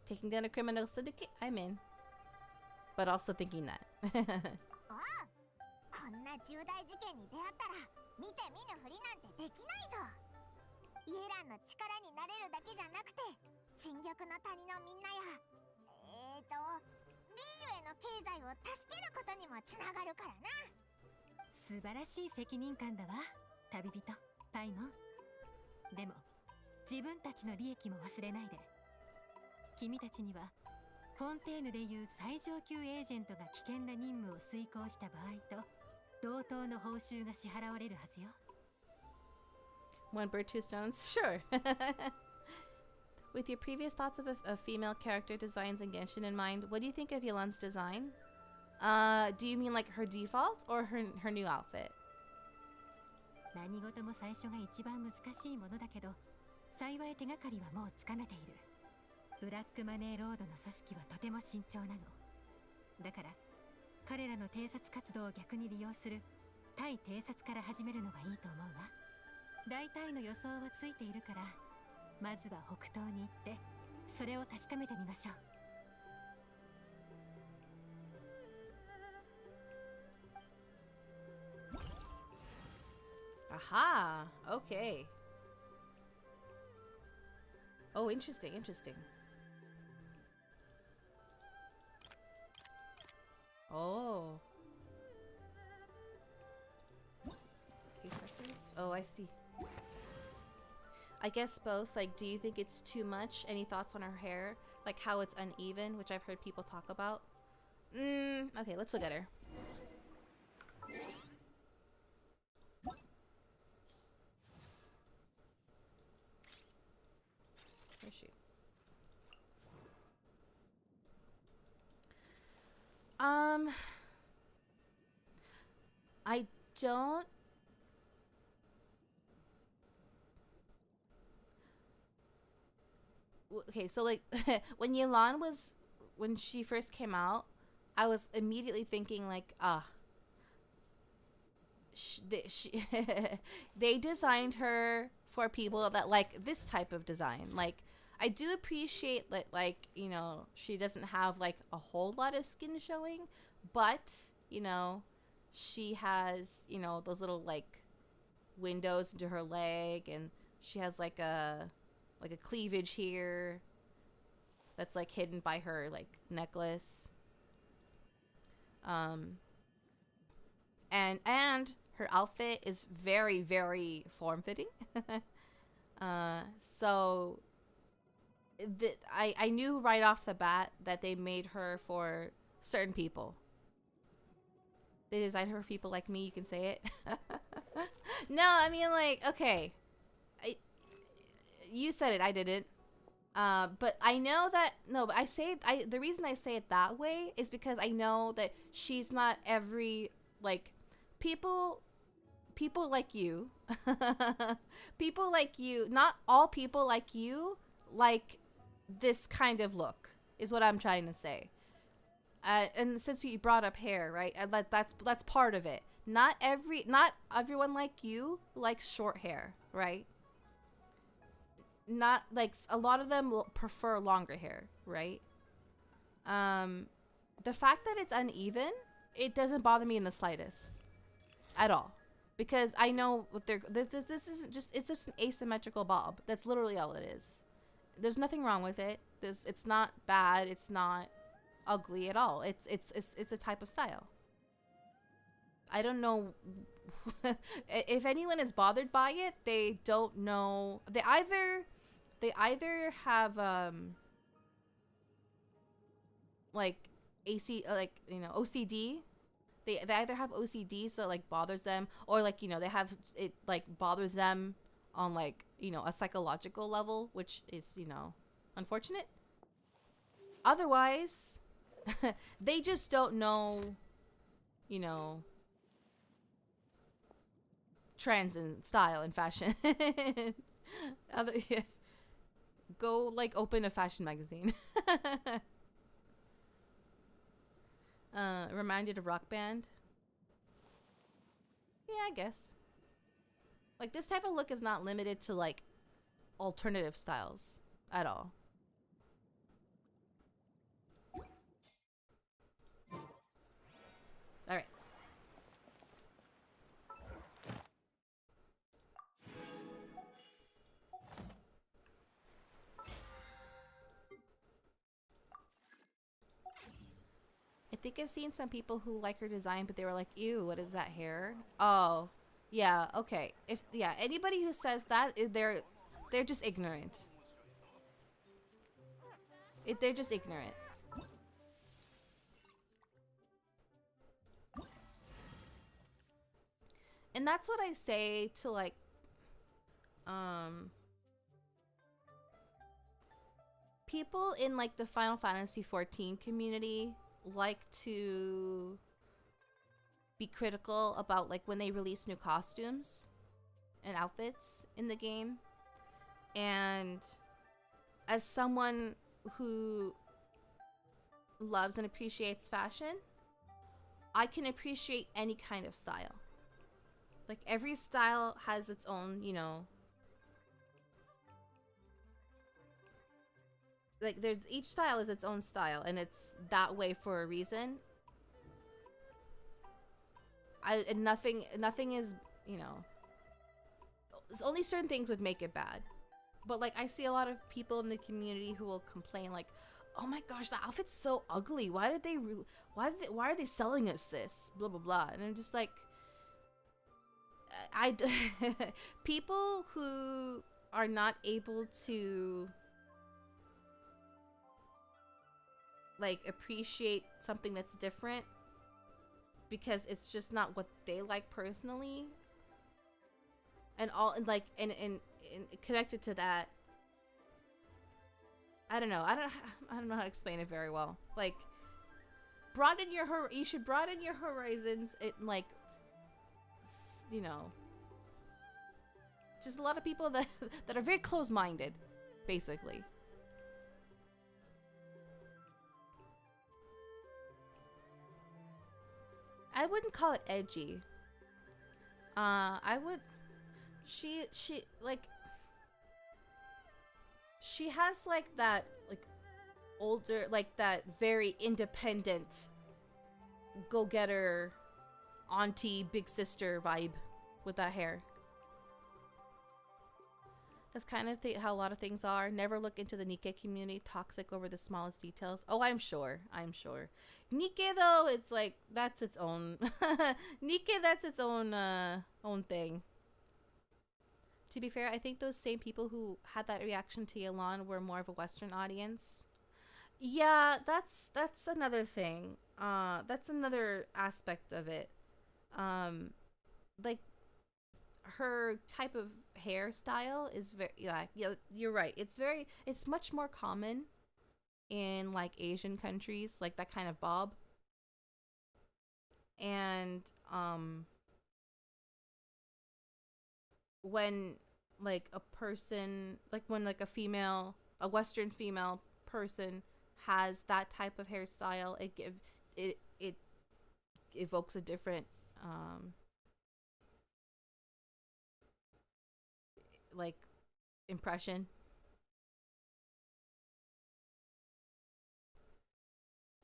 Taking down a criminal syndicate? I'm in. But also thinking that. ああ、こんな重大事件に出会ったら見て見ぬふりなんてできないぞ。イエランの力になれるだけじゃなくて、沈玉の谷のみんなやリーユへの経済を助けることにもつながるからな。素晴らしい責任感だわ、旅人パイモン。でも自分たちの利益も忘れないで。君たちにはフォンテーヌでいう最上級エージェントが危険な任務を遂行した場合と同等の報酬が支払われるはずよ。One bird, two stones? Sure. With your previous thoughts of female character designs in Genshin in mind, what do you think of Yelan's design? Do you mean like her default or her new outfit? 何事も最初が一番難しいものだけど、幸い手がかりはもうつかめている。ブラックマネーロードの組織はとても慎重なの。だから彼らの偵察活動を逆に利用する対偵察から始めるのがいいと思うわ。大体の予想はついているから、まずは北東に行ってそれを確かめてみましょう。Aha! Okay. Oh, interesting, interesting. Oh. Case records? Oh, I see. I guess both. Like, do you think it's too much? Any thoughts on her hair? Like how it's uneven, which I've heard people talk about? Okay, let's look at her. Where is she? I don't. Okay, so like when Yelan was, when she first came out, I was immediately thinking like, they designed her for people that like this type of design. Like, I do appreciate that, like, you know, she doesn't have like a whole lot of skin showing, but you know, she has, you know, those little like windows into her leg, and she has like a cleavage here that's like hidden by her like necklace. And her outfit is very, very form-fitting. So I knew right off the bat that they made her for certain people. They designed her for people like me, you can say it. No, I mean, like, okay. You said it, I didn't. But I know that, no, but the reason I say it that way is because I know that she's not every, like, people like you, people like you, not all people like you, like this kind of look, is what I'm trying to say. And since you brought up hair, right, and that's part of it. Not everyone like you likes short hair, right? Not like, a lot of them will prefer longer hair, right? The fact that it's uneven, it doesn't bother me in the slightest, at all, because I know what they're. This isn't just. It's just an asymmetrical bob. That's literally all it is. There's nothing wrong with it. It's not bad. It's not ugly at all. It's a type of style. I don't know if anyone is bothered by it. They don't know. They either have like OCD. They either have OCD, so it like bothers them, or like, you know, they have it like bothers them on like, you know, a psychological level, which is, you know, unfortunate. Otherwise, they just don't know, you know, trends in style and fashion. Go like open a fashion magazine. Reminded of Rock Band. Yeah, I guess. Like, this type of look is not limited to like alternative styles at all. All right. I think I've seen some people who like her design, but they were like, ew, what is that hair? Oh, yeah, okay. Anybody who says that, they're just ignorant. They're just ignorant. And that's what I say to like, people in like the Final Fantasy XIV community like to be critical about like when they release new costumes and outfits in the game. And as someone who loves and appreciates fashion, I can appreciate any kind of style. Like every style has its own, you know, like there's each style is its own style and it's that way for a reason. Nothing is, you know, there's only certain things would make it bad. But like I see a lot of people in the community who will complain like, "Oh my gosh, that outfit's so ugly. Why are they selling us this? Blah blah blah." And I'm just like, people who are not able to like appreciate something that's different because it's just not what they like personally, and connected to that, I don't know how to explain it very well. Like, you should broaden your horizons. It like, you know, just a lot of people that are very close-minded, basically. I wouldn't call it edgy. I would. She like. She has like that like older, like that very independent, go-getter, auntie, big sister vibe with that hair. That's kind of how a lot of things are. Never look into the Nikkei community. Toxic over the smallest details. Oh, I'm sure. Nikkei though, it's like that's its own. Nikkei, that's its own thing. To be fair, I think those same people who had that reaction to Yelan were more of a Western audience. Yeah, that's another thing. That's another aspect of it. Like her type of hairstyle is very yeah, you're right. It's much more common in like Asian countries, like that kind of bob. And when like a person, like when like a Western female person has that type of hairstyle, it evokes a different like impression.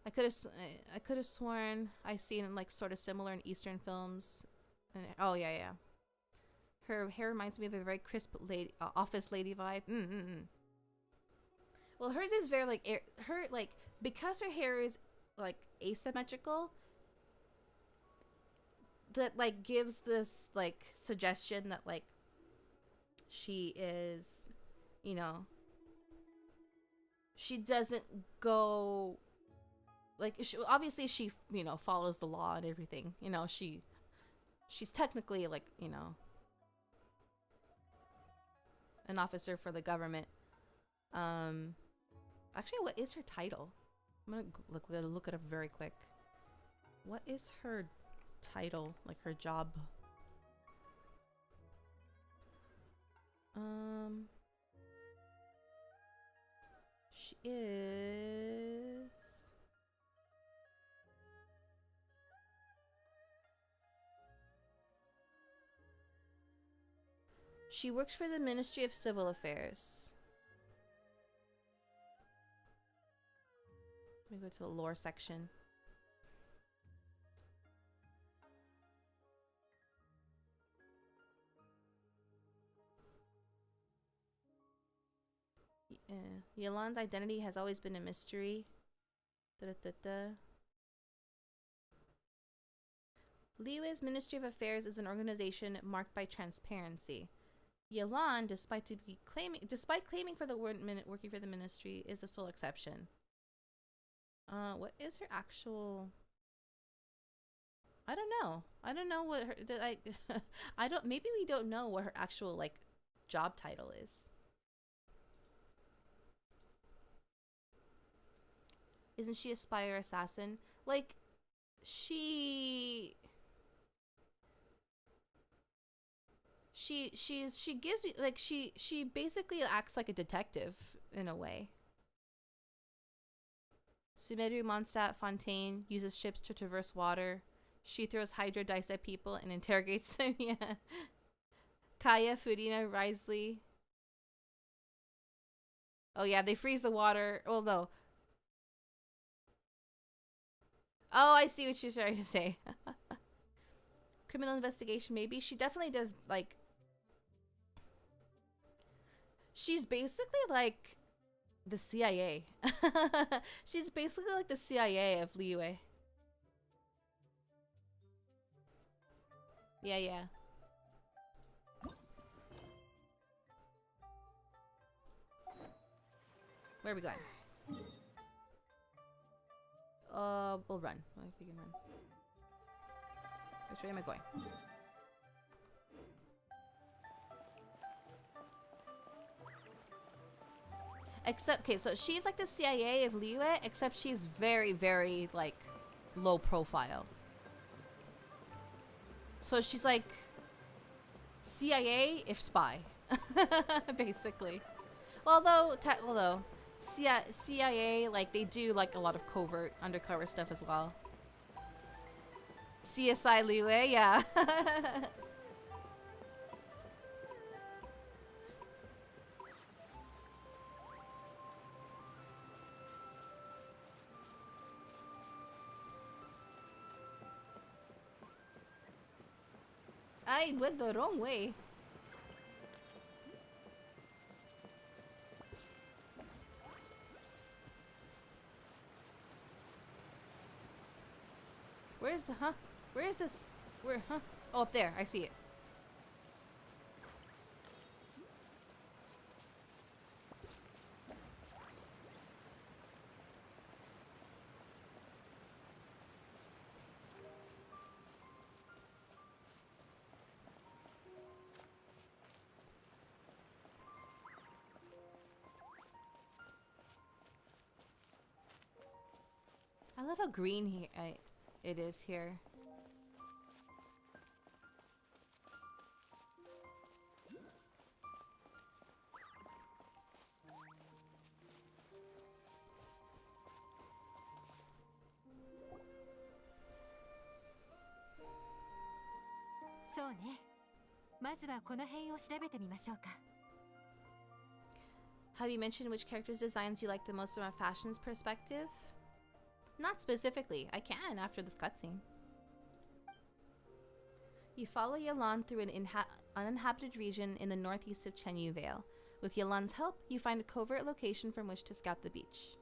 I could have sworn I seen it like sort of similar in Eastern films. And oh yeah. Her hair reminds me of a very crisp lady, office lady vibe. Well, hers is very like her like, because her hair is like asymmetrical. That like gives this like suggestion that like she is, you know, she doesn't go like obviously she, you know, follows the law and everything. You know, she's technically like, you know, an officer for the government. Actually, what is her title? I'm gonna look it up very quick. What is her title? Like her job? She is. She works for the Ministry of Civil Affairs. Let me go to the lore section. Yelan's identity has always been a mystery. Liyue's Ministry of Affairs is an organization marked by transparency. Yelan, despite claiming for the working for the ministry, is the sole exception. What is her actual? I don't know. I don't know what her. I don't. Maybe we don't know what her actual like job title is. Isn't she a spy or assassin? Like, she gives me like she basically acts like a detective in a way. Sumeru Mondstadt Fontaine uses ships to traverse water. She throws hydro dice at people and interrogates them. Yeah. Kaya Furina Risley. Oh yeah, they freeze the water. Although. Oh, I see what you're trying to say. Criminal investigation, maybe. She definitely does, like... She's basically like the CIA. She's basically like the CIA of Liyue. Yeah, yeah. Where are we going? We'll run. We can run. Which way am I going? Except, okay, so she's like the CIA of Liyue, except she's very, very, like, low profile. So she's like CIA if spy, basically. Although CIA, like, they do like a lot of covert undercover stuff as well. CSI Liyue, yeah. I went the wrong way. Where's the, huh? Where is this? Where, huh? Oh, up there. I see it. I love how green it is here.そうね。まずはこの辺を調べてみましょうか。Have you mentioned which characters' designs you like the most from a fashion's perspective? Not specifically. I can after this cutscene. You follow Yelan through an uninhabited region in the northeast of Chenyu Vale. With Yelan's help, you find a covert location from which to scout the beach.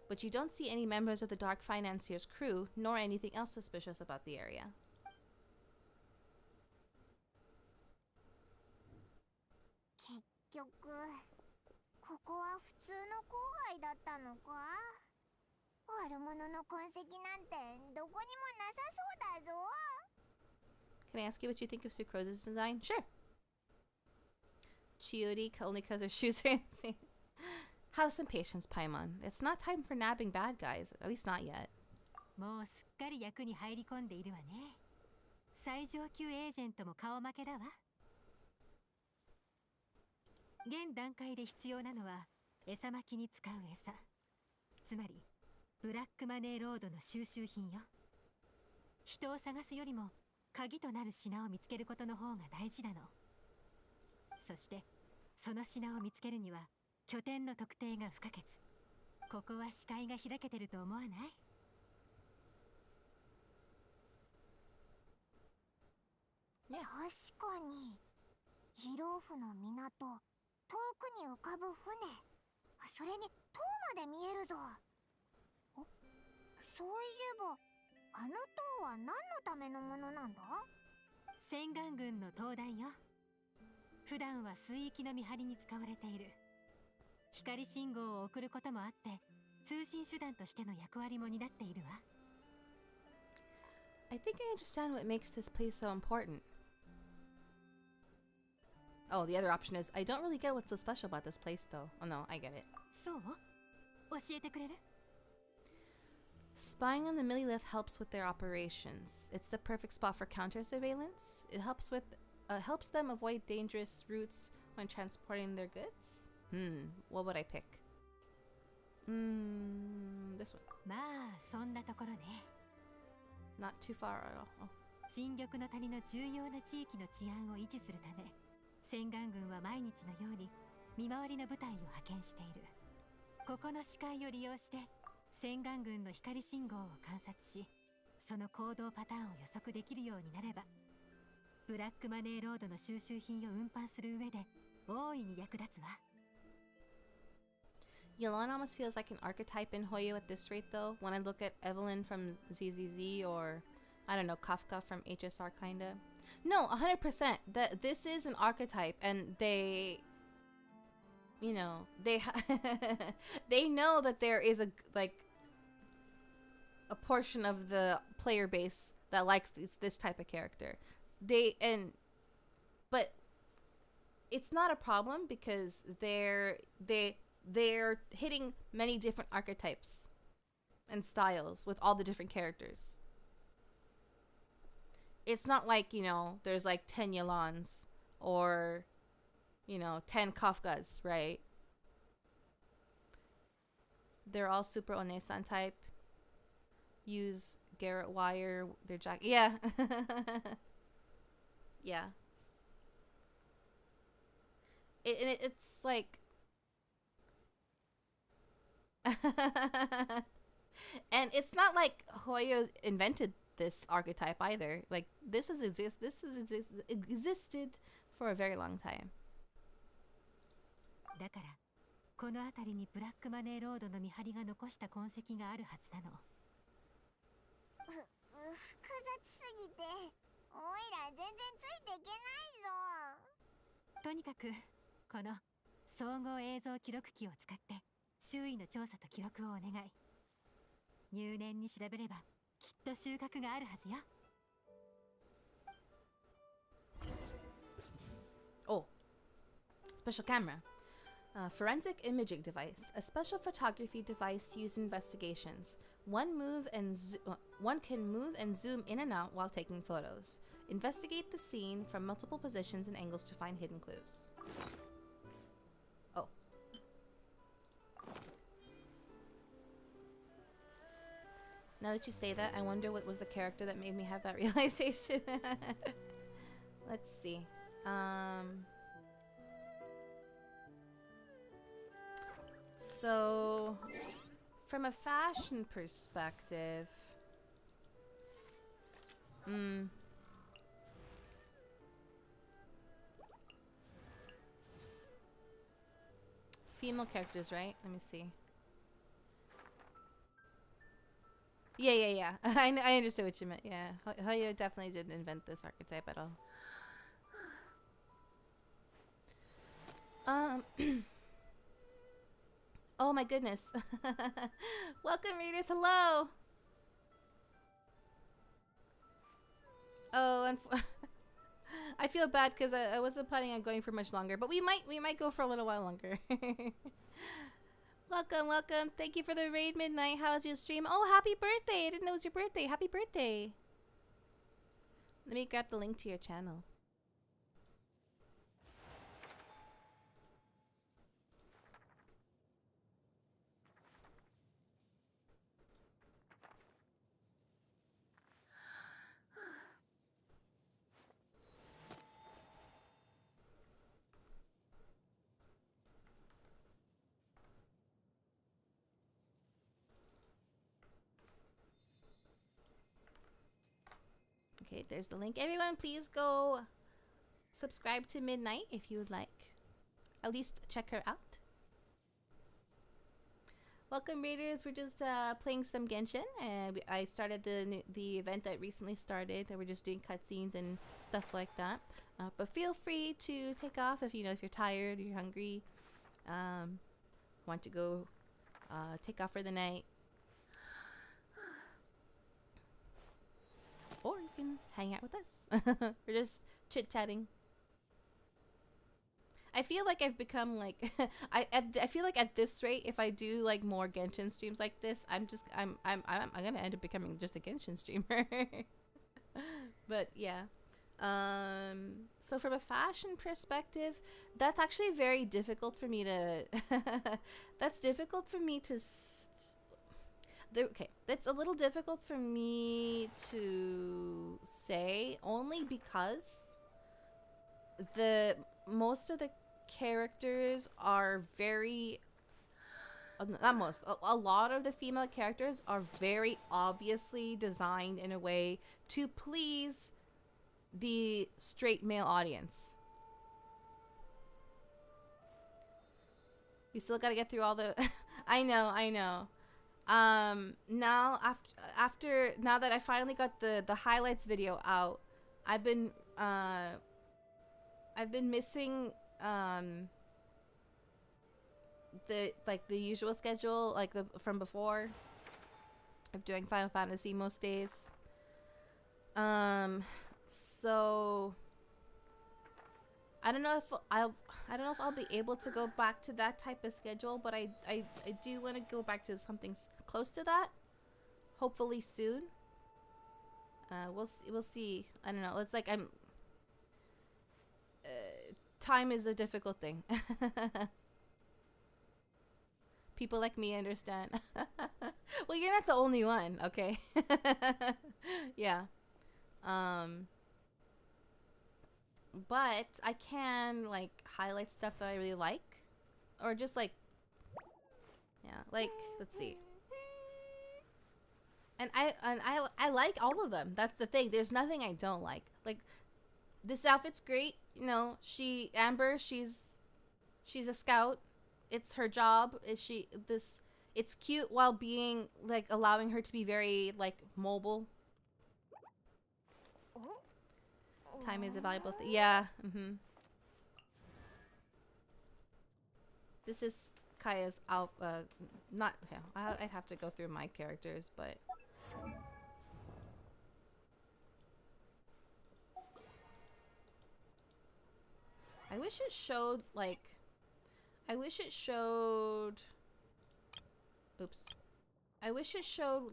But you don't see any members of the Dark Financier's crew, nor anything else suspicious about the area. Can I ask you what you think of Sucrose's design? Sure. Chiori, only because her shoes are insane. Have some patience, Paimon. It's not time for nabbing bad guys. At least not yet. もうすっかり役に入り込んでいるわね。最上級エージェントも顔負けだわ。現段階で必要なのは餌巻きに使う餌。つまりブラックマネーロードの収集品よ。人を探すよりも鍵となる品を見つけることの方が大事なの。そしてその品を見つけるには拠点の特定が不可欠。ここは視界が開けてると思わない？確かにヒローフの港、遠くに浮かぶ船、それに塔まで見えるぞ。そういえばあの塔は何のためのものなんだ？洗顔軍の灯台よ。普段は水域の見張りに使われている。光信号を送ることもあって通信手段としての役割も担っているわ。I think I understand what makes this place so important. Oh, the other option is, I don't really get what's so special about this place, though. Oh no, I get it. そう？教えてくれる？ Spying on the Millilith helps with their operations. It's the perfect spot for counter surveillance. It helps them avoid dangerous routes when transporting their goods. What would I pick? This one. まあそんなところね。 Not too far at all. 新緑の谷の重要な地域の治安を維持するため、洗顔軍は毎日のように見回りの部隊を派遣している。ここの視界を利用して洗顔軍の光信号を観察し、その行動パターンを予測できるようになれば、ブラックマネーロードの収集品を運搬する上で大いに役立つわ。Yelan almost feels like an archetype in Hoyo at this rate, though. When I look at Evelyn from ZZZ, or I don't know, Kafka from HSR, kinda. No, 100%. That this is an archetype, and they, you know, they they know that there is a portion of the player base that likes this type of character. But it's not a problem because they're hitting many different archetypes and styles with all the different characters. It's not like, you know, there's like 10 Yelans or, you know, 10 Kafkas, right? They're all super Onesan type. Use Garrett wire, their jacket. Yeah. Yeah. It's like... And it's not like Hoyo invented this archetype either. Like this has existed for a very long time. だからこの辺りにブラックマネーロードの見張りが残した痕跡があるはずなの。複雑すぎておいら全然ついていけないぞ。とにかくこの総合映像記録機を使って周囲の調査と記録をお願い。入念に調べればきっと収穫があるはずよ。Oh, special camera. Forensic imaging device, a special photography device used in investigations. One can move and zoom in and out while taking photos. Investigate the scene from multiple positions and angles to find hidden clues. Oh. Now that you say that, I wonder what was the character that made me have that realization. Let's see. So, from a fashion perspective, female characters, right? Let me see. Yeah. I understood what you meant. Yeah, Hoyo definitely didn't invent this archetype at all. Oh my goodness. Welcome, readers. Hello. Oh, and I feel bad because I wasn't planning on going for much longer, but we might go for a little while longer. Welcome. Thank you for the raid, Midnight. How was your stream? Oh, happy birthday. I didn't know it was your birthday. Happy birthday. Let me grab the link to your channel. Okay, there's the link. Everyone, please go subscribe to Midnight if you would like. At least check her out. Welcome, Raiders. We're just playing some Genshin, and I started the event that recently started. We're just doing cutscenes and stuff like that. But feel free to take off if you're tired, you're hungry, want to go take off for the night. Or you can hang out with us. We're just chit-chatting. I feel like I've become like I feel like at this rate, if I do like more Genshin streams like this, I'm gonna end up becoming just a Genshin streamer. But yeah, So from a fashion perspective, that's actually very difficult for me to that's difficult for me to okay, that's a little difficult for me to say, only because most of the characters are very not most, a lot of the female characters are very obviously designed in a way to please the straight male audience. You still gotta get through all the I know. Now now that I finally got the highlights video out, I've been missing the usual schedule, like from before of doing Final Fantasy most days. So I don't know if I'll be able to go back to that type of schedule, but I do want to go back to something close to that, hopefully soon. We'll see. I don't know. It's like time is a difficult thing. People like me understand. Well, you're not the only one, okay? Yeah. But I can like highlight stuff that I really like, or just like, yeah, like, let's see. And I like all of them. That's the thing. There's nothing I don't like. Like, this outfit's great. You know, Amber, she's a scout. It's her job. It's cute while being like allowing her to be very like mobile. Time is a valuable thing. Yeah. This is Kaya's out. Not. Yeah, I'd have to go through my characters, but. I wish it showed like. I wish it showed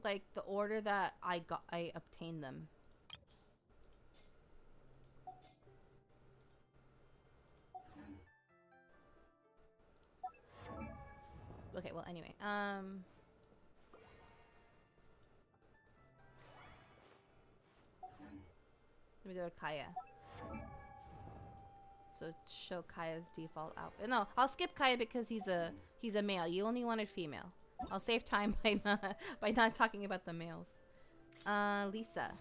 like the order that I obtained them. Okay, well, anyway, let me go to Kaya. So show Kaya's default outfit. No, I'll skip Kaya because he's a male. You only wanted female. I'll save time by not talking about the males. Lisa.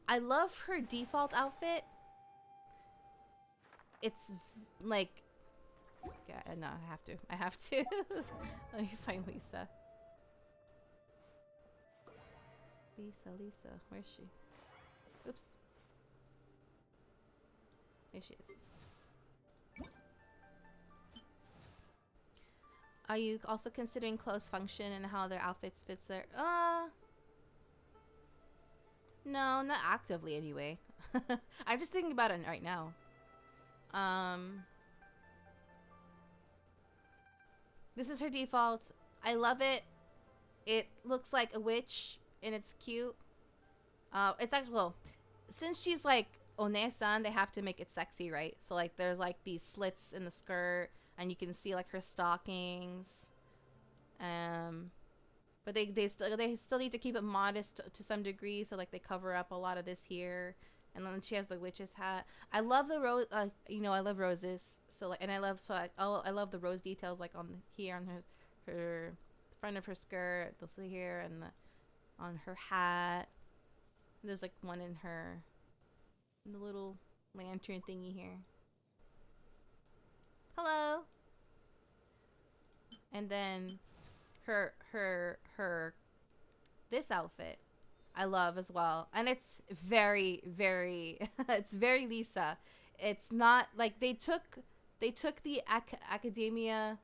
I love her default outfit. It's like, yeah, no, I have to. Let me find Lisa. Lisa, where is she? Oops. There she is. Are you also considering clothes function and how their outfits fits their no, not actively anyway. I'm just thinking about it right now. This is her default. I love it. It looks like a witch and it's cute. It's actually, well, since she's like One-san, they have to make it sexy, right? So like there's like these slits in the skirt and you can see like her stockings. But they still need to keep it modest to some degree, so like they cover up a lot of this here. And then she has the witch's hat. I love the rose. You know, I love roses. So like, and I love the rose details like on here on her front of her skirt, this here, and on her hat. There's like one in the little lantern thingy here. Hello. And then her this outfit I love as well, and it's very it's very Lisa. It's not like they took the academia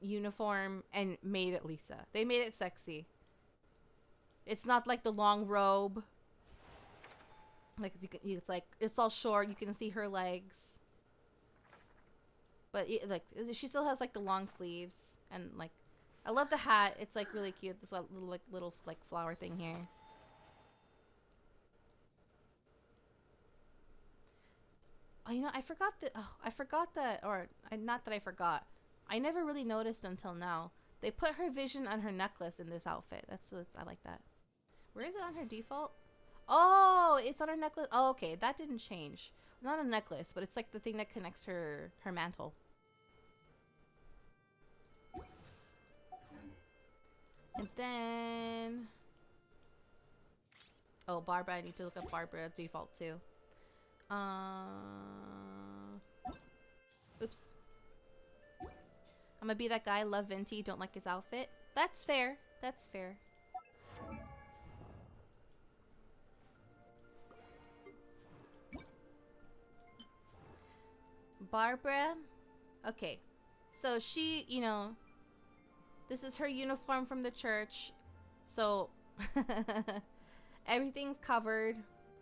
uniform and made it Lisa. They made it sexy. It's not like the long robe. Like it's like it's all short. You can see her legs, but like she still has like the long sleeves, and like I love the hat. It's like really cute. This little flower thing here. Oh, you know, I forgot that. Oh, I forgot that, or not that I forgot. I never really noticed until now. They put her vision on her necklace in this outfit. I like that. Where is it on her default? Oh, it's on her necklace. Oh, okay, that didn't change. Not a necklace, but it's like the thing that connects her mantle. And then, oh, Barbara. I need to look up Barbara default too. Oops. I'm gonna be that guy. Love Venti. Don't like his outfit. That's fair. That's fair. Barbara. Okay. So she, you know, this is her uniform from the church. So everything's covered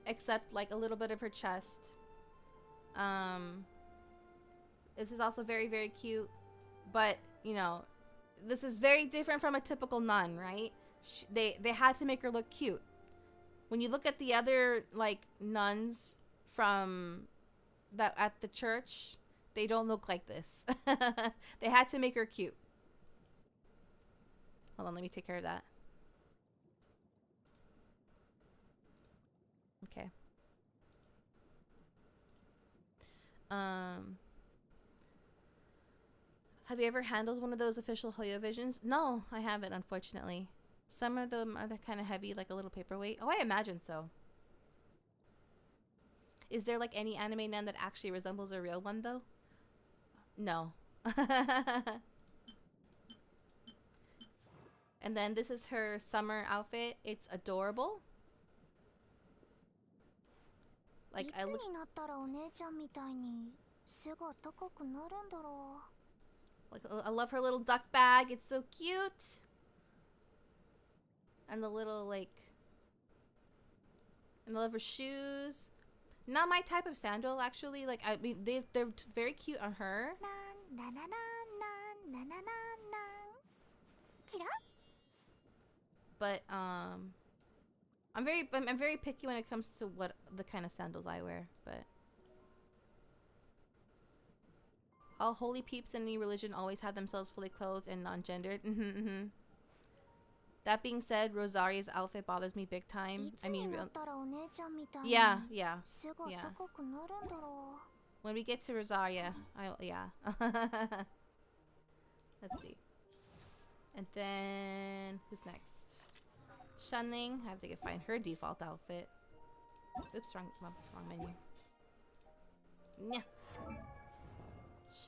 except like a little bit of her chest. This is also very, very cute. But, you know, this is very different from a typical nun, right? They had to make her look cute. When you look at the other, like, nuns from that at the church, they don't look like this. They had to make her cute. Hold on, let me take care of that. Okay. Have you ever handled one of those official Hoyo visions? No, I haven't, unfortunately. Some of them are kind of heavy, like a little paperweight. Oh, I imagine so. Is there like any anime nun that actually resembles a real one, though? No. And then this is her summer outfit. It's adorable. Like I look. Like I love her little duck bag. It's so cute. And the little like. And I love her shoes. Not my type of sandal, actually. Like I mean, they're very cute on her. But I'm very picky when it comes to what the kind of sandals I wear. But all holy peeps in any religion always have themselves fully clothed and non-gendered. That being said, Rosaria's outfit bothers me big time. I mean, yeah. When we get to Rosaria, yeah. Let's see. And then who's next? Shunning. I have to find her default outfit. Oops, wrong menu. Yeah.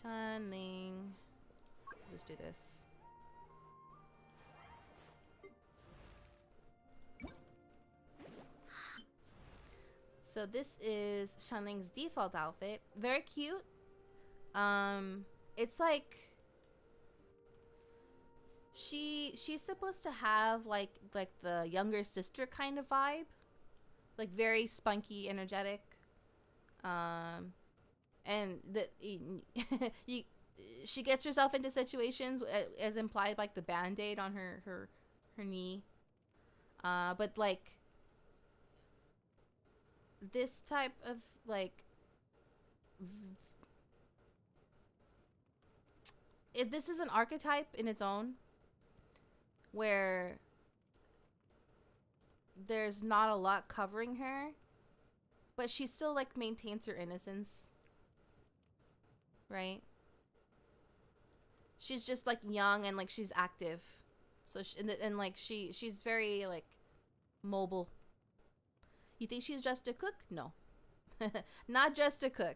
Shunning. Let's do this. So this is Shunning's default outfit. Very cute. It's like she's supposed to have like the younger sister kind of vibe, like very spunky, energetic. And she gets herself into situations as implied, like the band-aid on her knee. But like this type of like this is an archetype in its own, where there's not a lot covering her, but she still like maintains her innocence, right? She's just like young and like she's active, so and like she's very like mobile. You think she's just a cook? No. Not just a cook.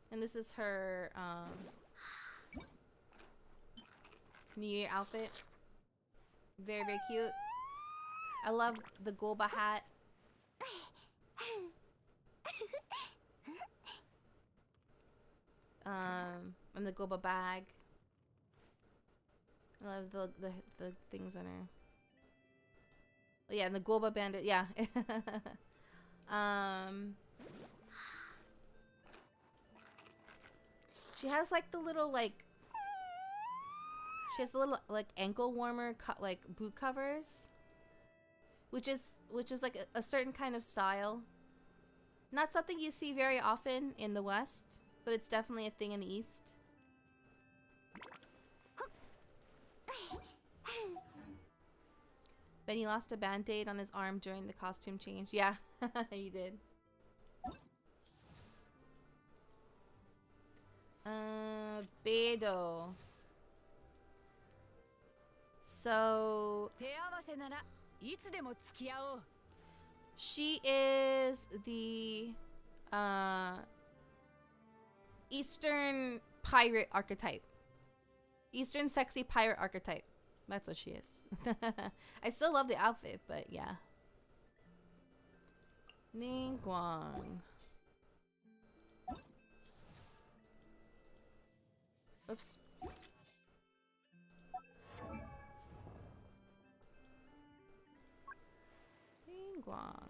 And this is her New Year outfit. Very, very cute. I love the goba hat. And the goba bag. I love the things on her. Yeah, and the goba bandit, yeah. She has like the little like, she has the little like ankle warmer like boot covers, which is like a certain kind of style. Not something you see very often in the West, but it's definitely a thing in the East. Benny lost a band-aid on his arm during the costume change. Yeah, he did. Beidou. So she is the Eastern pirate archetype. Eastern sexy pirate archetype. That's what she is. I still love the outfit, but yeah. Ningguang. Oops. Ningguang.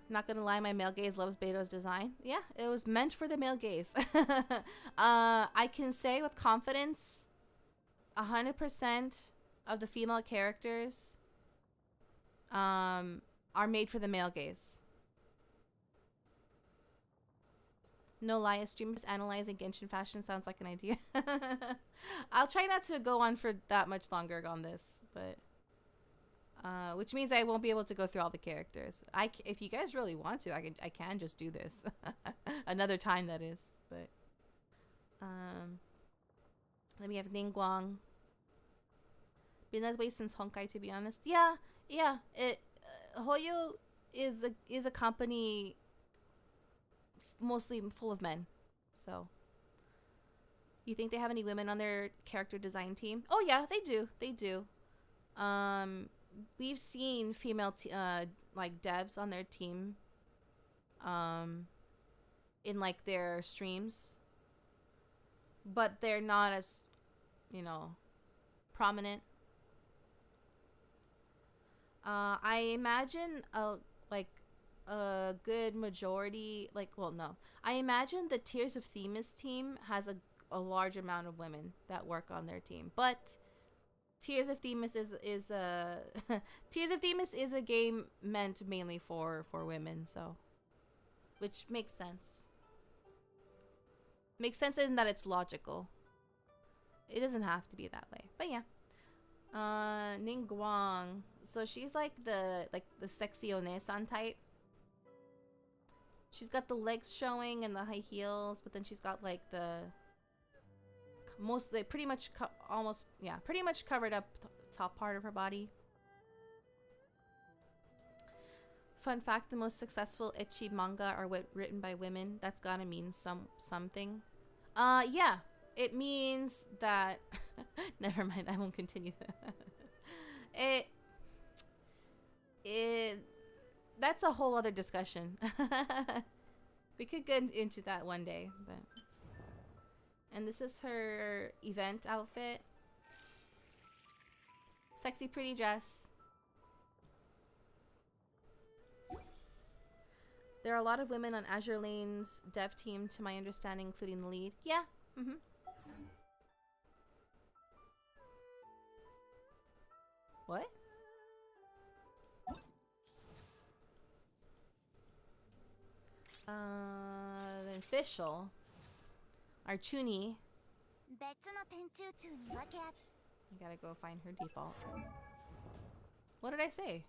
Not gonna lie, my male gaze loves Beidou's design. Yeah, it was meant for the male gaze. I can say with confidence, 100% of the female characters are made for the male gaze. No lie, a streamer analyzing Genshin fashion sounds like an idea. I'll try not to go on for that much longer on this, but which means I won't be able to go through all the characters. If you guys really want to, I can just do this another time, that is. But then we have Ningguang. Been that way since Honkai, to be honest. Yeah. Hoyo is a company mostly full of men. So, you think they have any women on their character design team? Oh yeah, they do. They do. We've seen female like devs on their team in like their streams, but they're not as, you know, prominent. I imagine a good majority, I imagine the Tears of Themis team has a large amount of women that work on their team, but Tears of Themis is Tears of Themis is a game meant mainly for women, so, which makes sense. Makes sense in that it's logical. It doesn't have to be that way, but yeah. Ningguang. So she's like the sexy One-san type. She's got the legs showing and the high heels, but then she's got like the pretty much covered up top part of her body. Fun fact, the most successful ecchi manga are written by women. That's gotta mean something. Yeah, it means that never mind, I won't continue that. That's a whole other discussion. We could get into that one day, but. And this is her event outfit. Sexy, pretty dress. There are a lot of women on Azure Lane's dev team, to my understanding, including the lead. Yeah. What? The official. Our Chuni. I gotta go find her default. What did I say?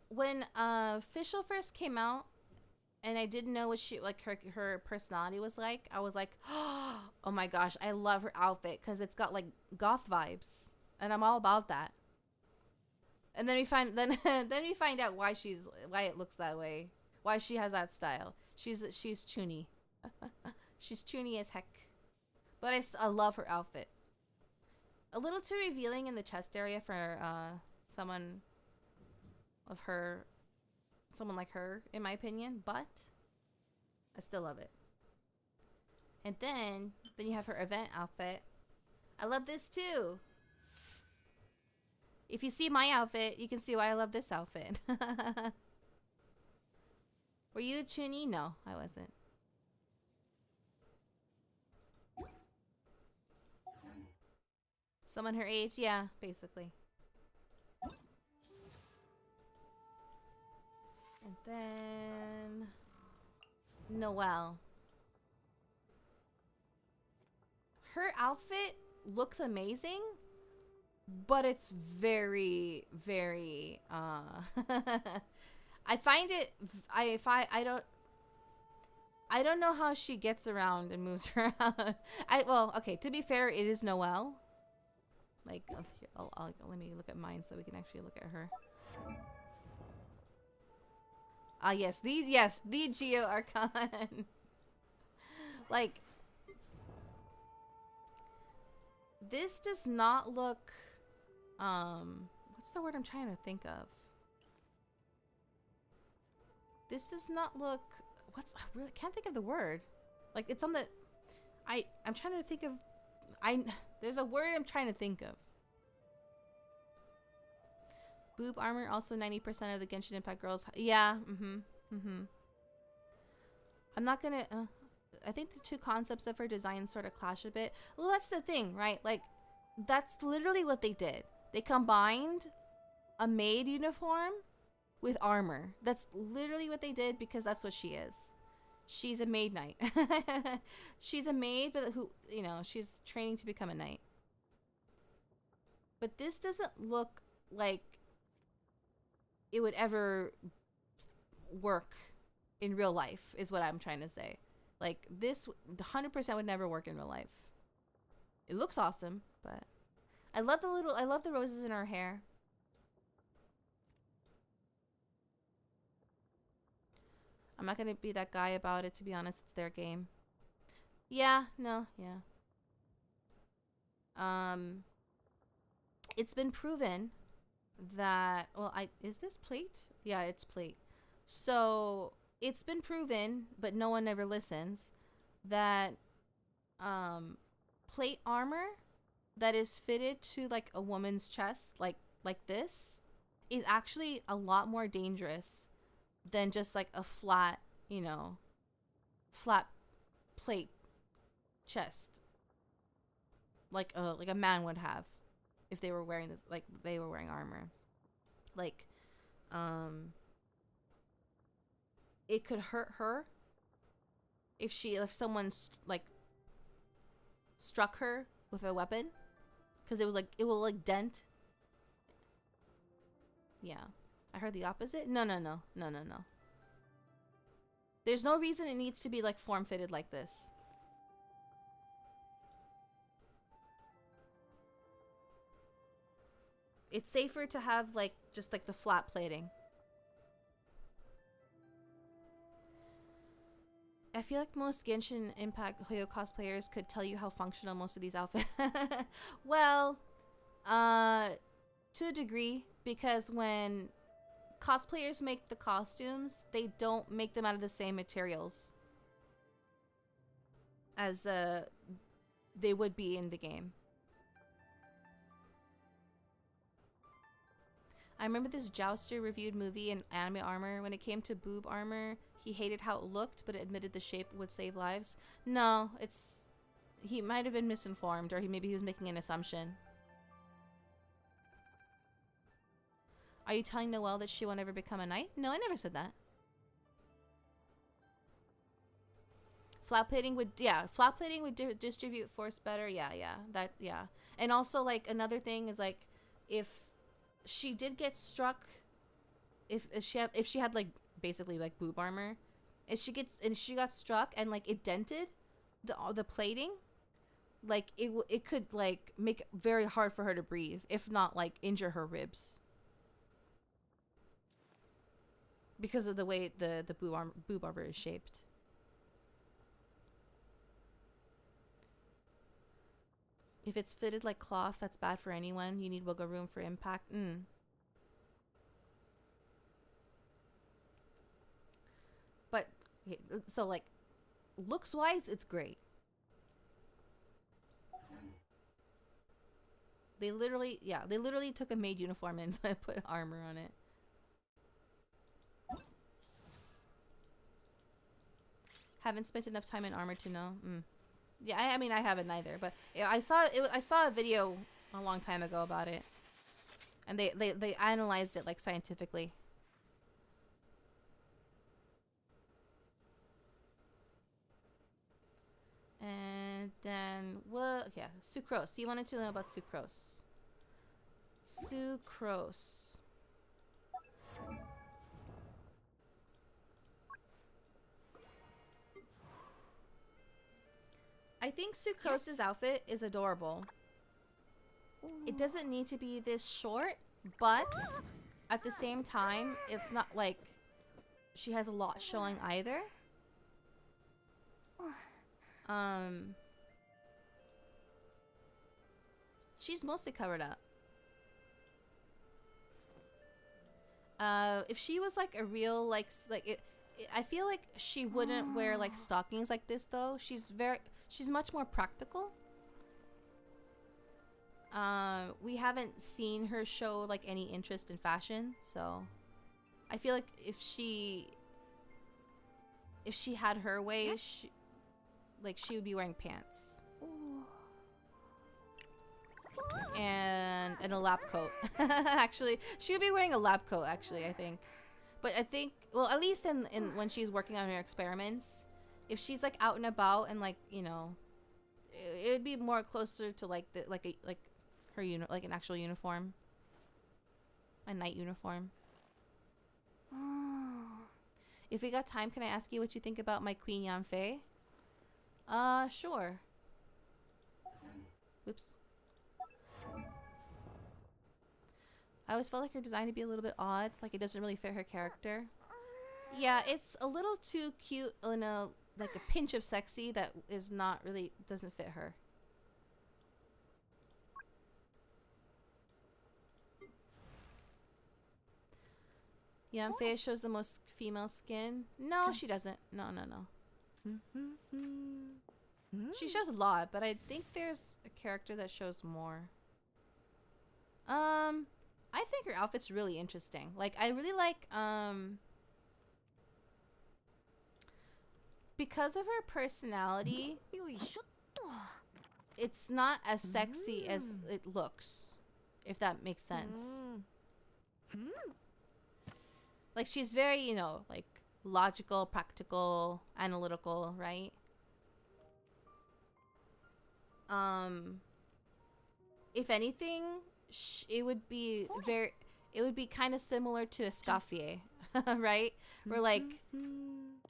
When official first came out, and I didn't know what her personality was like, I was like, oh my gosh, I love her outfit because it's got like goth vibes, and I'm all about that. And then we find out why it looks that way, why she has that style. She's Chuni. She's Chuni as heck, but I love her outfit. A little too revealing in the chest area for someone like her, in my opinion, but I still love it. And then you have her event outfit. I love this too. If you see my outfit, you can see why I love this outfit. Were you a Chuni? No, I wasn't. Someone her age? Yeah, basically. And then Noelle. Her outfit looks amazing, but it's very, very I find it I don't know how she gets around and moves around. Well, okay, to be fair, it is Noelle. Like, let me look at mine so we can actually look at her. Ah, yes, the Geo Archon. Like, this does not look, what's the word I'm trying to think of? This does not look, I really can't think of the word. Like, it's on the, I'm trying to think of, there's a word I'm trying to think of. Boob armor, also 90% of the Genshin Impact girls. Yeah, I'm not gonna, I think the two concepts of her design sort of clash a bit. Well, that's the thing, right? Like, that's literally what they did. They combined a maid uniform with armor. That's literally what they did because that's what she is. She's a maid knight. She's a maid, but who, you know, she's training to become a knight. But this doesn't look like it would ever work in real life, is what I'm trying to say. Like, this 100% would never work in real life. It looks awesome, but I love the roses in her hair. I'm not gonna be that guy about it, to be honest. It's their game. Yeah, no, yeah. It's been proven that, well, is this plate? Yeah, it's plate. So it's been proven, but no one ever listens, that plate armor that is fitted to like a woman's chest, like this, is actually a lot more dangerous than just like a flat, you know, flat plate chest, like a man would have if they were wearing this, like they were wearing armor. Like, it could hurt her if someone's like struck her with a weapon, because it will like dent. Yeah, I heard the opposite. No. There's no reason it needs to be like form fitted like this. It's safer to have like just like the flat plating. I feel like most Genshin Impact Hoyo cosplayers could tell you how functional most of these outfits. Well, to a degree, because when cosplayers make the costumes, they don't make them out of the same materials as they would be in the game. I remember this jouster reviewed movie in anime armor. When it came to boob armor, he hated how it looked, but admitted the shape would save lives. No, he might have been misinformed, or maybe he was making an assumption. Are you telling Noelle that she won't ever become a knight? No, I never said that. Flat plating would distribute force better. Yeah. And also, like, another thing is, like, if she did get struck, if she had like basically like boob armor, if she got struck and like it dented the plating, like it could like make it very hard for her to breathe, if not like injure her ribs, because of the way the boob armor is shaped. If it's fitted like cloth, that's bad for anyone. You need wiggle room for impact. But, okay, so like, looks-wise, it's great. They literally took a maid uniform and put armor on it. Haven't spent enough time in armor to know. Yeah, I mean, I haven't either, but I saw a video a long time ago about it. And they analyzed it like scientifically. And then what? Yeah, sucrose. You wanted to know about sucrose. Sucrose. I think Sucrose's outfit is adorable. It doesn't need to be this short, but at the same time, it's not like she has a lot showing either. She's mostly covered up. If she was like a real I feel like she wouldn't wear like stockings like this though. She's much more practical. We haven't seen her show like any interest in fashion, so I feel like if she had her way, she would be wearing pants and a lab coat. Actually, she would be wearing a lab coat. Actually, I think. But I think, well, at least in when she's working on her experiments, if she's like out and about and like, you know, it would be more closer to like her like an actual uniform, a night uniform. If we got time, can I ask you what you think about my Queen Yanfei? Sure. Oops. I always felt like her design to be a little bit odd, like it doesn't really fit her character. Yeah, it's a little too cute in a like a pinch of sexy that is not really doesn't fit her. Yanfei shows the most female skin. No, she doesn't. No. She shows a lot, but I think there's a character that shows more. I think her outfit's really interesting. Like, I really like, because of her personality, it's not as sexy as it looks, if that makes sense. Like, she's very, you know, like, logical, practical, analytical, right? If anything, it would be kind of similar to Escoffier, right? Where like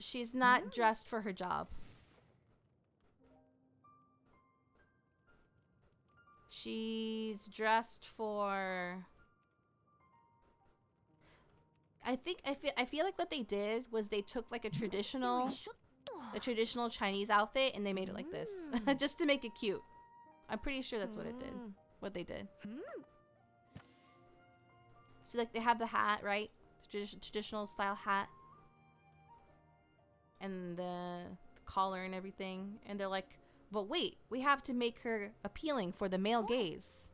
she's not dressed for her job. She's dressed for, I feel like what they did was they took like a traditional Chinese outfit and they made it like this just to make it cute. I'm pretty sure that's what they did. So like they have the hat, right? Traditional style hat. And the collar and everything. And they're like, but wait, we have to make her appealing for the male gaze.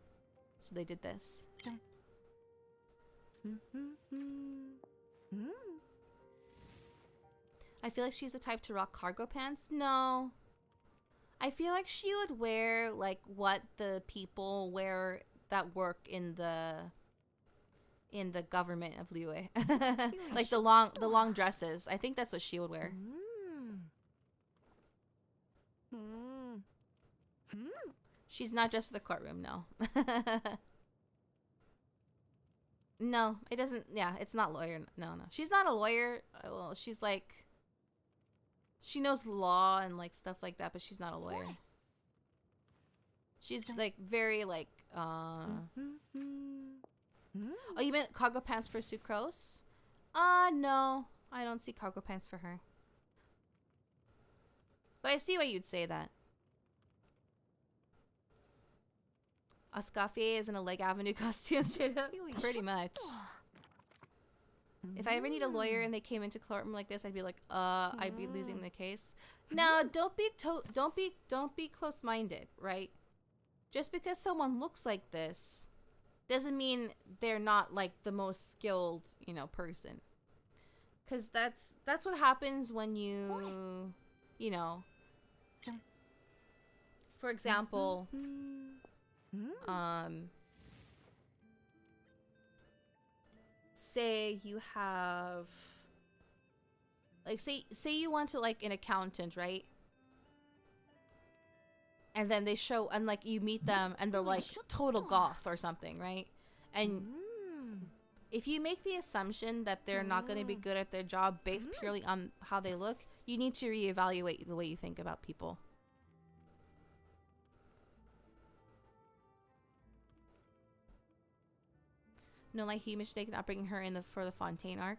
So they did this. I feel like she's the type to rock cargo pants. No. I feel like she would wear like what the people wear that work in the government of Liyue. Like the long dresses. I think that's what she would wear. She's not just for the courtroom, no. No, it doesn't. Yeah, it's not lawyer. No. She's not a lawyer. Well, she's like, she knows law and like stuff like that, but she's not a lawyer. She's like very like Oh, you meant cargo pants for Sucrose? No. I don't see cargo pants for her. But I see why you'd say that. Escoffier is in a Leg Avenue costume straight up? Pretty much. If I ever need a lawyer and they came into courtroom like this, I'd be like, I'd be losing the case. Now, don't be close-minded, right? Just because someone looks like this doesn't mean they're not like the most skilled, you know, person. Cause that's what happens when you know, for example, say you have, like, say you want to, like, an accountant, right? And then they show, and like you meet them and they're like total goth or something, right? And if you make the assumption that they're not going to be good at their job based purely on how they look, you need to reevaluate the way you think about people. No, like he mistaken not bringing her in for the Fontaine arc.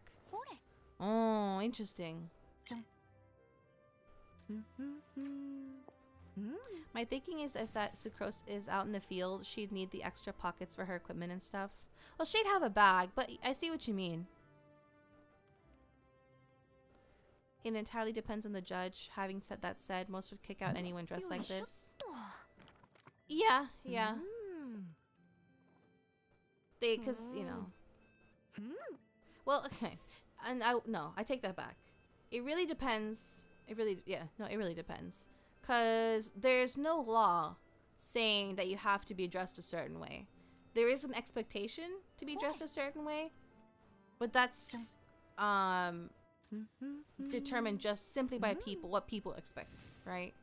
Oh, interesting. My thinking is if that Sucrose is out in the field, she'd need the extra pockets for her equipment and stuff. Well, she'd have a bag, but I see what you mean. It entirely depends on the judge. Having said that said, most would kick out anyone dressed like this. Yeah, yeah. They, cause, you know. Well, okay. And I take that back. It really depends. It really depends. Because there's no law saying that you have to be dressed a certain way. There is an expectation to be dressed a certain way, but that's determined just simply by people, what people expect, right?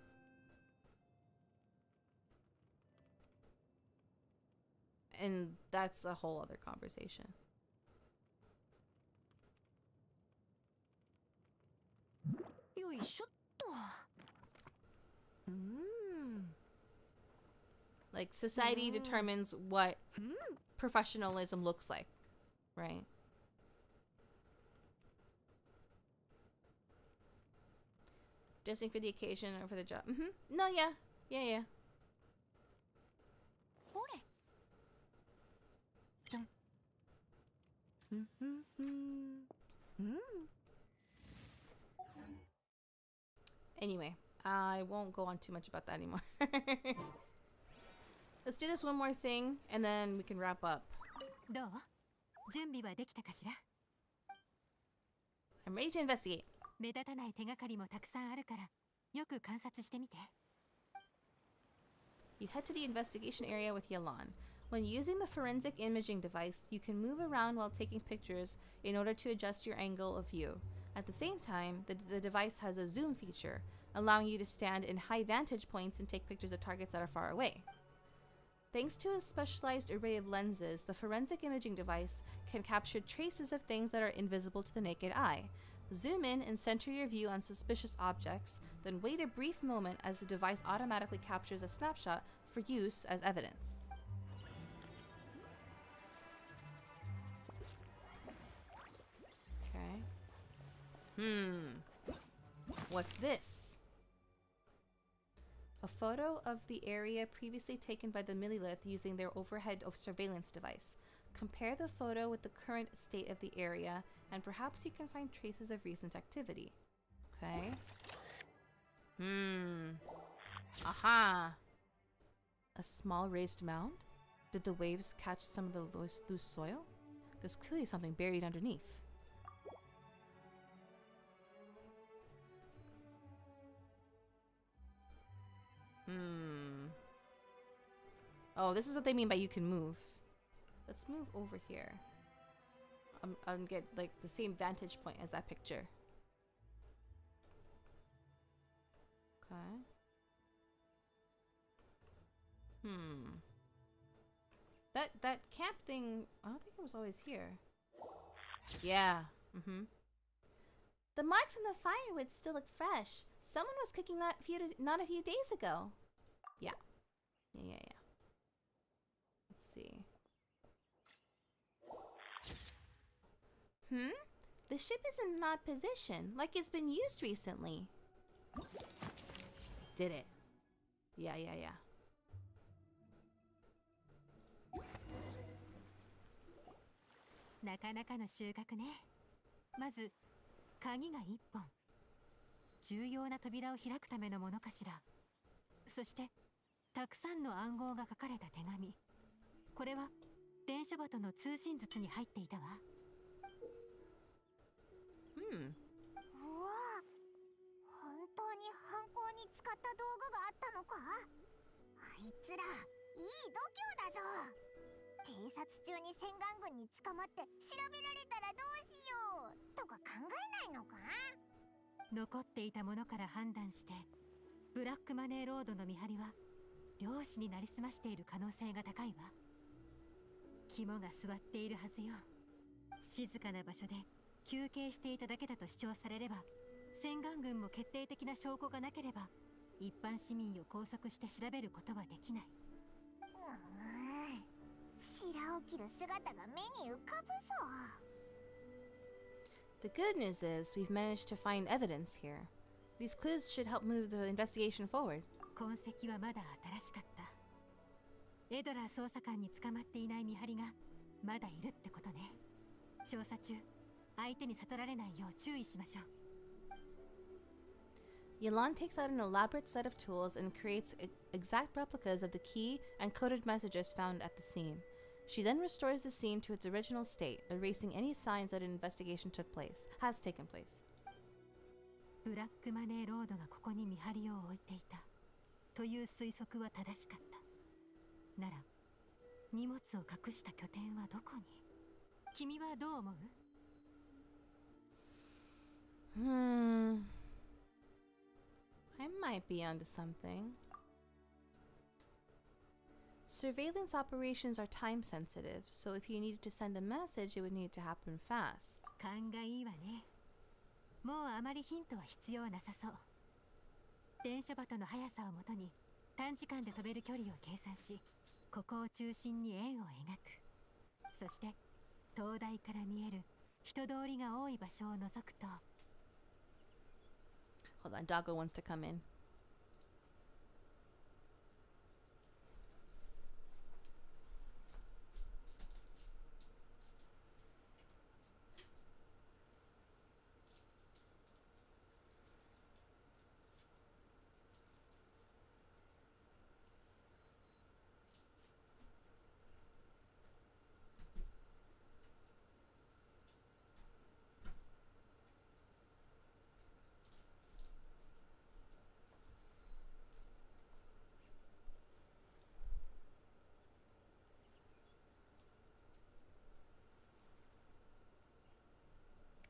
And that's a whole other conversation. Like, society determines what professionalism looks like, right? Dressing for the occasion or for the job. No, yeah. Anyway, I won't go on too much about that anymore. Let's do this one more thing, and then we can wrap up. I'm ready to investigate. You head to the investigation area with Yelan. When using the forensic imaging device, you can move around while taking pictures in order to adjust your angle of view. At the same time, the device has a zoom feature, allowing you to stand in high vantage points and take pictures of targets that are far away. Thanks to a specialized array of lenses, the forensic imaging device can capture traces of things that are invisible to the naked eye. Zoom in and center your view on suspicious objects, then wait a brief moment as the device automatically captures a snapshot for use as evidence. What's this? A photo of the area previously taken by the Millilith using their overhead surveillance device. Compare the photo with the current state of the area, and perhaps you can find traces of recent activity. Okay. Aha! A small raised mound? Did the waves catch some of the loose soil? There's clearly something buried underneath. Oh, this is what they mean by you can move. Let's move over here. And get like the same vantage point as that picture. Okay. That camp thing, I don't think it was always here. Yeah. The marks on the firewood still look fresh. Someone was cooking that not a few days ago. Yeah. Let's see. The ship is in an odd position, like it's been used recently. Did it? Yeah. なかなかの収穫ね。まず鍵が1本。重要な扉を開くためのものかしら。そしてたくさんの暗号が書かれた手紙。これは伝書鳩の通信筒に入っていたわ。うわ、本当に犯行に使った道具があったのか？あいつらいい度胸だぞ。偵察中に洗顔軍に捕まって調べられたらどうしようとか考えないのか？残っていたものから判断して、ブラックマネーロードの見張りは漁師になりすましている可能性が高いわ。肝が据わっているはずよ。静かな場所で休憩していただけだと主張されれば、洗顔軍も決定的な証拠がなければ一般市民を拘束して調べることはできない。白起きる姿が目に浮かぶぞ。The good news is we've managed to find evidence here. These clues should help move the investigation forward. 痕跡はまだ新しかった。エドラー捜査官に捕まっていない見張りがまだいるってことね。調査中、相手に悟られないよう注意しましょう。Yelan takes out an elaborate set of tools and creates exact replicas of the key and coded messages found at the scene. She then restores the scene to its original state, erasing any signs that an investigation has taken place. ブラックマネーロードがここに見張りを置いていたという推測は正しかった。なら、荷物を隠した拠点はどこに？君はどう思う？ I might be onto something. Surveillance operations are time sensitive, so if you needed to send a message, it would need to happen fast. 勘がいいわね。もうあまりヒントは必要なさそう。電書鳩の速さをもとに短時間で飛べる距離を計算し、ここを中心に円を描く。そして灯台から見える人通りが多い場所を除くと。Hold on, Doggo wants to come in.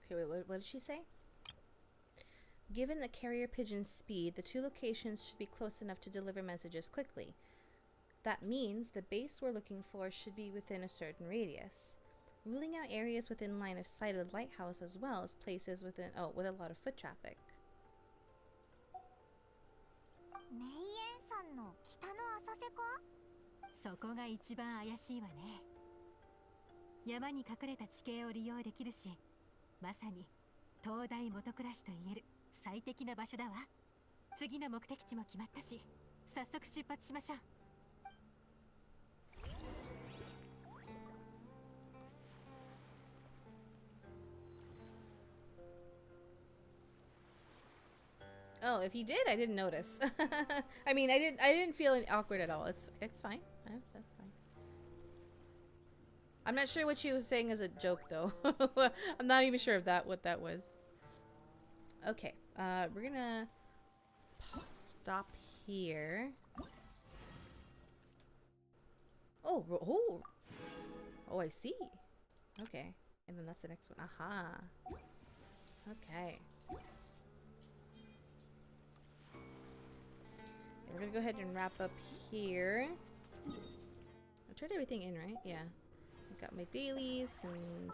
Okay, wait, what did she say? Given the carrier pigeon's speed, the two locations should be close enough to deliver messages quickly. That means the base we're looking for should be within a certain radius. Ruling out areas within line of sight of the lighthouse as well as places with a lot of foot traffic. メイエン山の北の浅瀬か？そこが一番怪しいわね。山に隠れた地形を利用できるし、まさに灯台元暮らしと言える最適な場所だわ。次の目的地も決まったし、早速出発しましょう。Oh, if you did, I didn't notice. I mean, I didn't feel awkward at all. It's fine. That's fine. I'm not sure what she was saying as a joke though. I'm not even sure what that was. Okay, we're gonna stop here. Oh, I see. Okay, and then that's the next one. Aha. Okay. We're gonna go ahead and wrap up here. I turned everything in, right? Yeah. I got my dailies and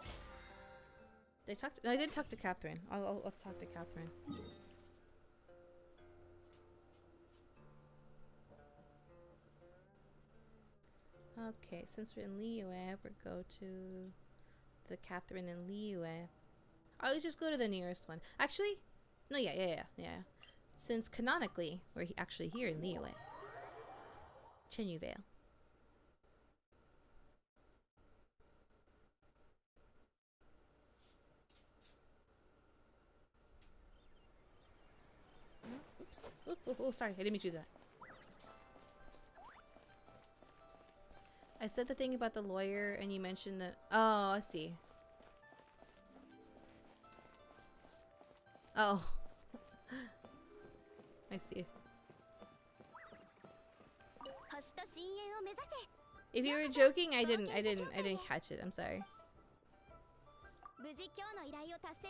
I did talk to Catherine. I'll talk to Catherine. Okay, since we're in Liyue, we'll go to the Catherine in Liyue. Let's just go to the nearest one. Actually, no, yeah. Since canonically, we're actually here in Liyue. Chenyu Vale. Oops. Oh, sorry. I didn't mean to do that. I said the thing about the lawyer and you mentioned that... Oh, I see. Oh. I see. 発 If you were joking, I didn't catch it. I'm sorry. 無事今日の依頼を達成。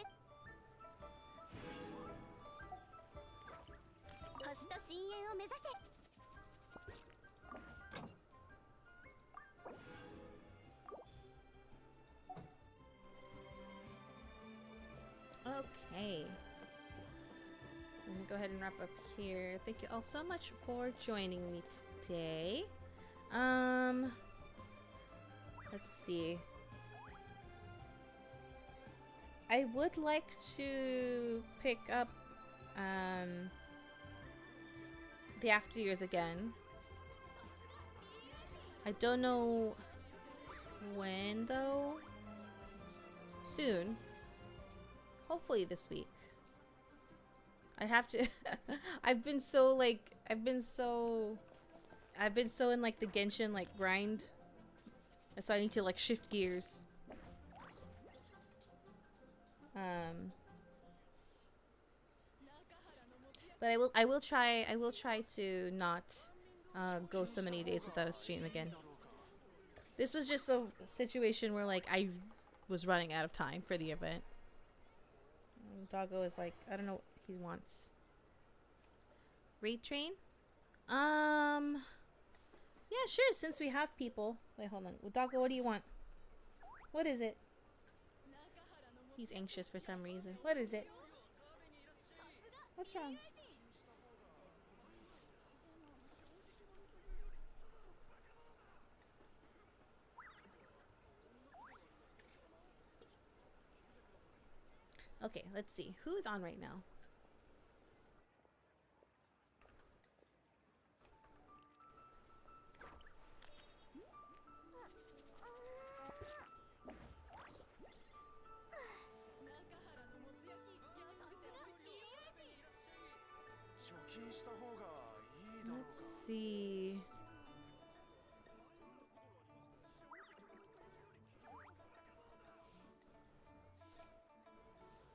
星と深淵を目指せ。Okay. I'm gonna go ahead and wrap up here. Thank you all so much for joining me today. Let's see. I would like to pick up the after years again. I don't know when though. Soon. Hopefully this week. I have to I've been so in like the Genshin like grind. So I need to like shift gears. But I will try to not go so many days without a stream again. This was just a situation where like I was running out of time for the event. Doggo is like, I don't know what he wants. Raid train? Yeah, sure, since we have people. Wait, hold on. Doggo, what do you want? What is it? He's anxious for some reason. What is it? What's wrong? Okay, let's see. Who's on right now? Let's see.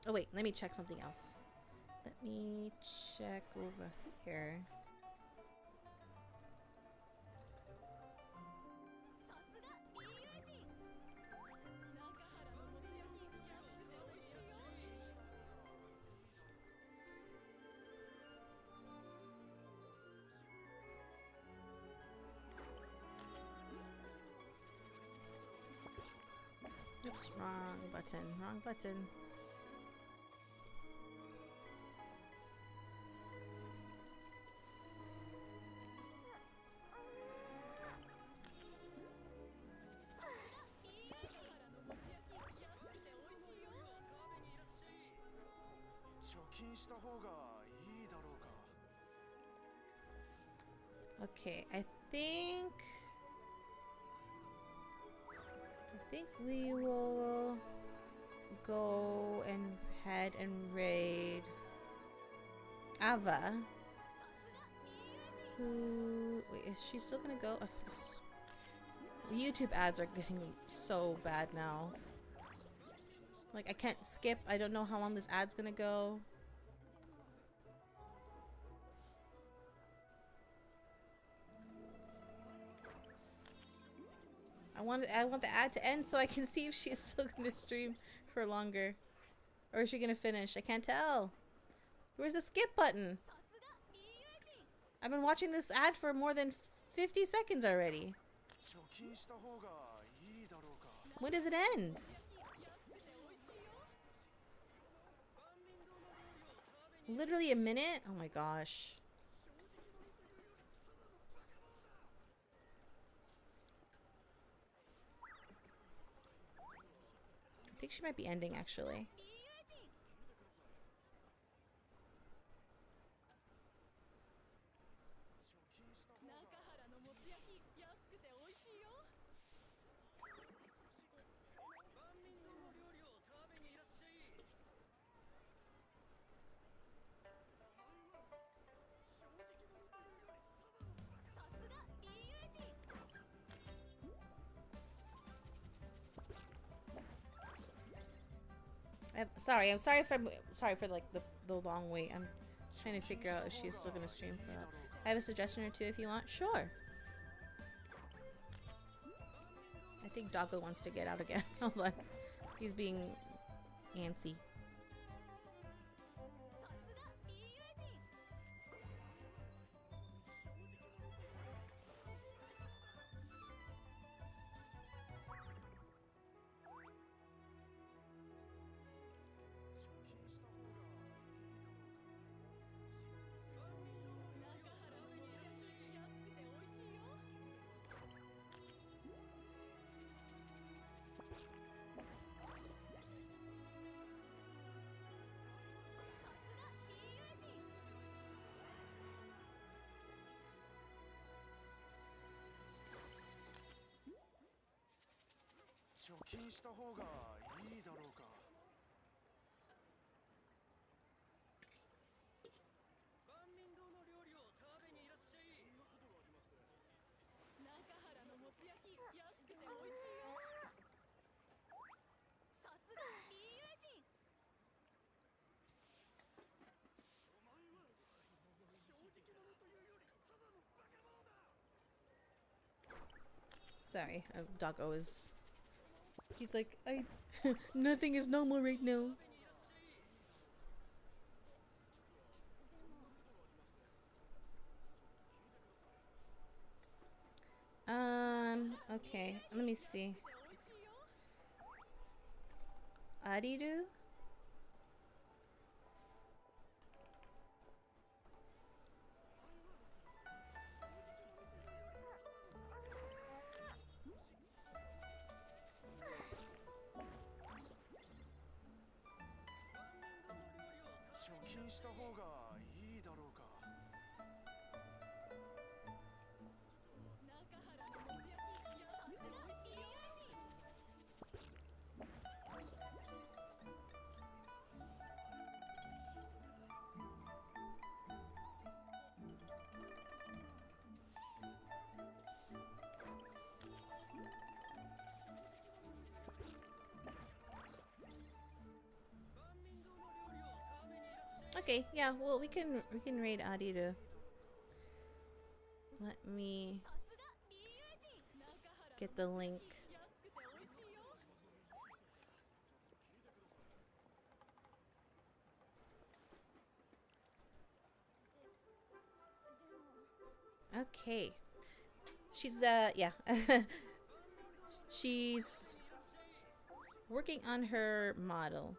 Oh wait, let me check something else. Let me check over here. Oops, wrong button, wrong button. Okay, I think we will go and head and raid Ava. Who? Wait, is she still gonna go? YouTube ads are getting so bad now. Like, I can't skip. I don't know how long this ad's gonna go. I want the ad to end so I can see if she's still gonna stream for longer. Or is she gonna finish? I can't tell. Where's the skip button? I've been watching this ad for more than 50 seconds already. When does it end? Literally a minute? Oh my gosh. I think she might be ending actually. I'm sorry for like the long wait. I'm trying to figure out if she's still gonna stream for that. I have a suggestion or two if you want. Sure. think Doggo wants to get out again. Hold on. He's being antsy. Sorry, Doggo is... He's like, nothing is normal right now. Okay, let me see. Ariru? Okay, yeah, well we can raid Ariru. Let me get the link. Okay. She's yeah. She's working on her model.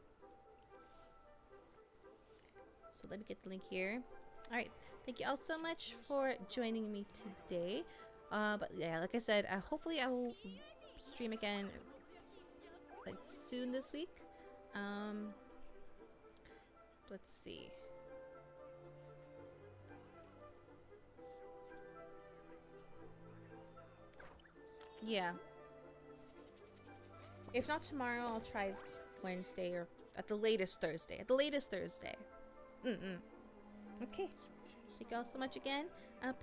So let me get the link here. Alright, thank you all so much for joining me today. But yeah, like I said, hopefully I will stream again like soon this week. Let's see. Yeah. If not tomorrow, I'll try Wednesday or at the latest Thursday. At the latest Thursday. Okay. Thank you all so much again.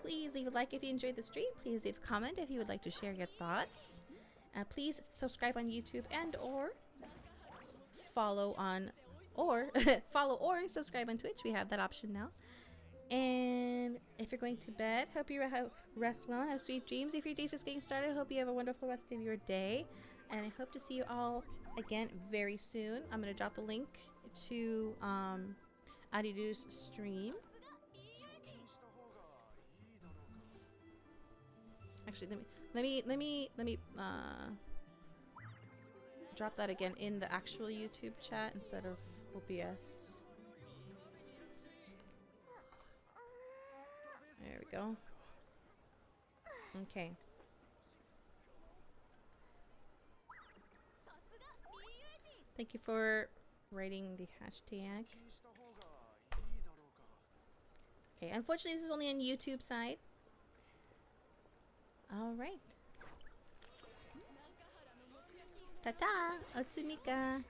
Please leave a like if you enjoyed the stream. Please leave a comment if you would like to share your thoughts. Please subscribe on YouTube and or follow on or follow or subscribe on Twitch. We have that option now. And if you're going to bed, hope you rest well and have sweet dreams. If your day's just getting started, hope you have a wonderful rest of your day. And I hope to see you all again very soon. I'm going to drop the link to Ariru's stream. Actually, let me drop that again in the actual YouTube chat instead of OBS. There we go. Okay. Thank you for writing the hashtag. Okay, unfortunately this is only on YouTube side. Alright. Ta-ta! Otsumika!